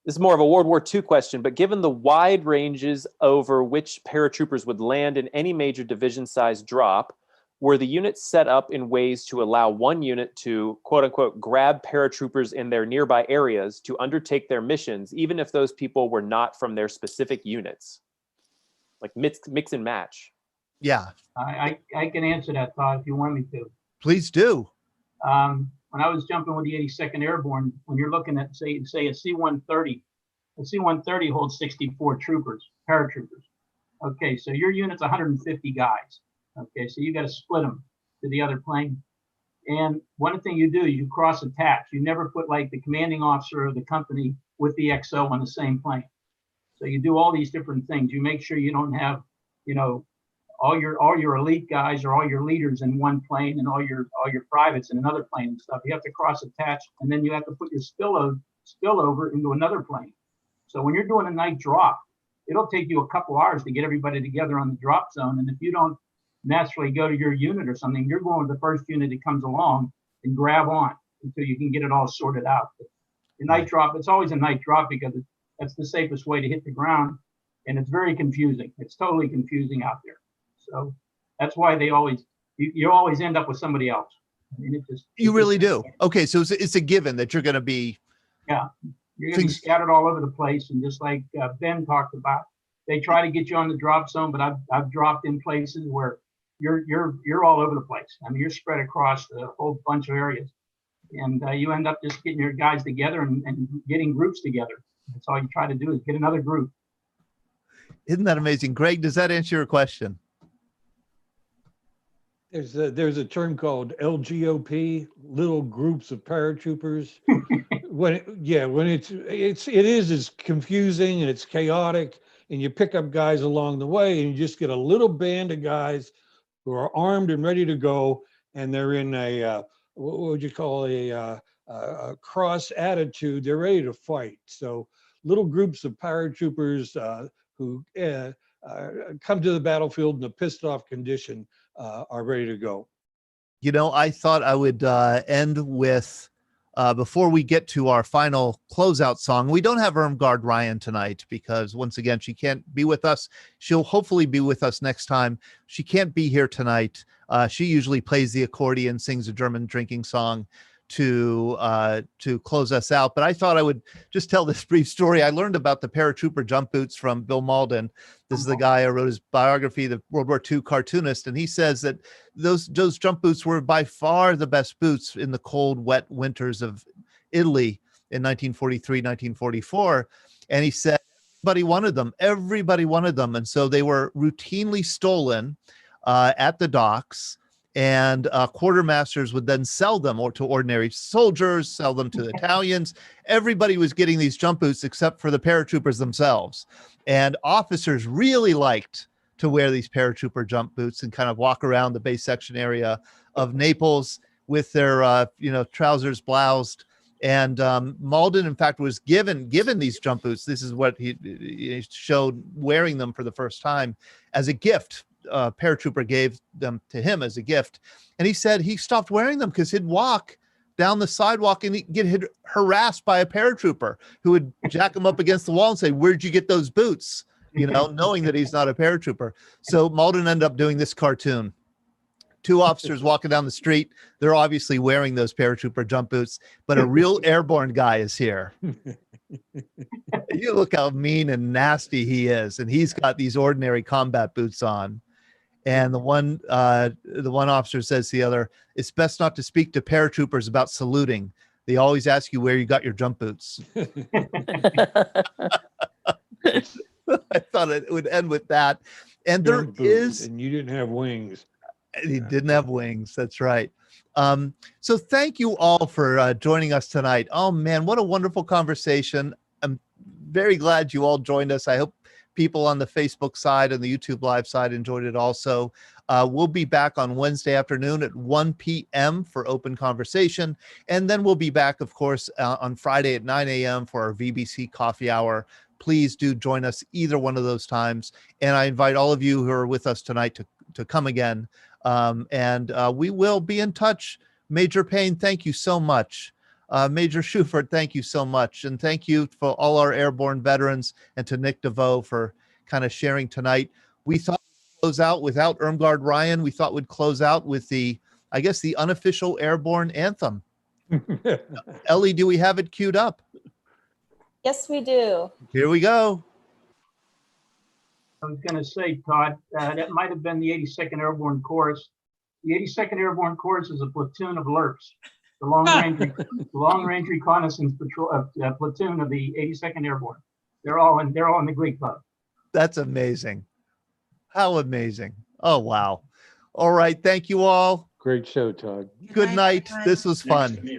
This is more of a World War II question, but given the wide ranges over which paratroopers would land in any major division-sized drop, were the units set up in ways to allow one unit to, quote unquote, grab paratroopers in their nearby areas to undertake their missions, even if those people were not from their specific units? Like mix and match. Yeah. I can answer that, Todd, if you want me to. Please do. When I was jumping with the 82nd Airborne, when you're looking at, say a C-130, a C-130 holds 64 troopers, paratroopers. Okay, so your unit's 150 guys. Okay, so you got to split them to the other plane. And one thing you do, you cross attach. You never put like the commanding officer of the company with the XO on the same plane. So you do all these different things. You make sure you don't have, all your elite guys or all your leaders in one plane and all your privates in another plane and stuff. You have to cross attach, and then you have to put your spillover into another plane. So when you're doing a night drop, it'll take you a couple hours to get everybody together on the drop zone. And if you don't naturally go to your unit or something, you're going with the first unit that comes along and grab on until you can get it all sorted out. But the night drop, it's always a night drop because that's the safest way to hit the ground. And it's very confusing. It's totally confusing out there. So that's why you always end up with somebody else. I mean, You really do. Okay, so it's a given that you're going to be. Yeah, you're going to be scattered all over the place, and just like Ben talked about, they try to get you on the drop zone, but I've dropped in places where you're all over the place. I mean, you're spread across a whole bunch of areas, and you end up just getting your guys together and getting groups together. That's all you try to do is get another group. Isn't that amazing, Greg? Does that answer your question? There's a term called LGOP, little groups of paratroopers. It is confusing and it's chaotic, and you pick up guys along the way, and you just get a little band of guys who are armed and ready to go, and they're in a what would you call a cross attitude. They're ready to fight. So little groups of paratroopers who come to the battlefield in a pissed off condition are ready to go. I thought I would end with, before we get to our final closeout song, we don't have Irmgard Ryan tonight because, once again, she can't be with us. She'll hopefully be with us next time. She can't be here tonight. She usually plays the accordion, sings a German drinking song to close us out. But I thought I would just tell this brief story. I learned about the paratrooper jump boots from Bill Malden. This is the guy who wrote his biography, the World War II cartoonist. And he says that those jump boots were by far the best boots in the cold, wet winters of Italy in 1943, 1944. And he said everybody wanted them. Everybody wanted them. And so they were routinely stolen at the docks. And quartermasters would then sell them to ordinary soldiers, sell them to Italians. Everybody was getting these jump boots except for the paratroopers themselves. And officers really liked to wear these paratrooper jump boots and kind of walk around the base section area of Naples with their, trousers bloused. And Malden, in fact, was given these jump boots. This is what he showed wearing them for the first time as a gift. Paratrooper gave them to him as a gift. And he said he stopped wearing them because he'd walk down the sidewalk and he'd get harassed by a paratrooper who would jack him up against the wall and say, "Where'd you get those boots?" Knowing that he's not a paratrooper. So Malden ended up doing this cartoon. Two officers walking down the street. They're obviously wearing those paratrooper jump boots, but a real airborne guy is here. You look how mean and nasty he is. And he's got these ordinary combat boots on. And the one officer says to the other, "It's best not to speak to paratroopers about saluting. They always ask you where you got your jump boots." I thought it would end with that. And there is, and you didn't have wings. He didn't have wings. That's right. So thank you all for joining us tonight. Oh man, what a wonderful conversation. I'm very glad you all joined us. I hope people on the Facebook side and the YouTube live side enjoyed it also. We'll be back on Wednesday afternoon at 1 p.m. for open conversation. And then we'll be back, of course, on Friday at 9 a.m. for our VBC coffee hour. Please do join us either one of those times. And I invite all of you who are with us tonight to come again. And we will be in touch. Major Payne, thank you so much. Major Schufert, thank you so much. And thank you for all our airborne veterans and to Nick DeVoe for kind of sharing tonight. We thought we'd close out without Irmgard Ryan. We thought we'd close out with the unofficial airborne anthem. Ellie, do we have it queued up? Yes, we do. Here we go. I was going to say, Todd, that might have been the 82nd Airborne Corps. The 82nd Airborne Corps is a platoon of LRPs, the long range reconnaissance platoon of the 82nd Airborne. They're all in the Glee Club. That's amazing. How amazing. Oh, wow. All right. Thank you all. Great show, Todd. Good night. This was fun.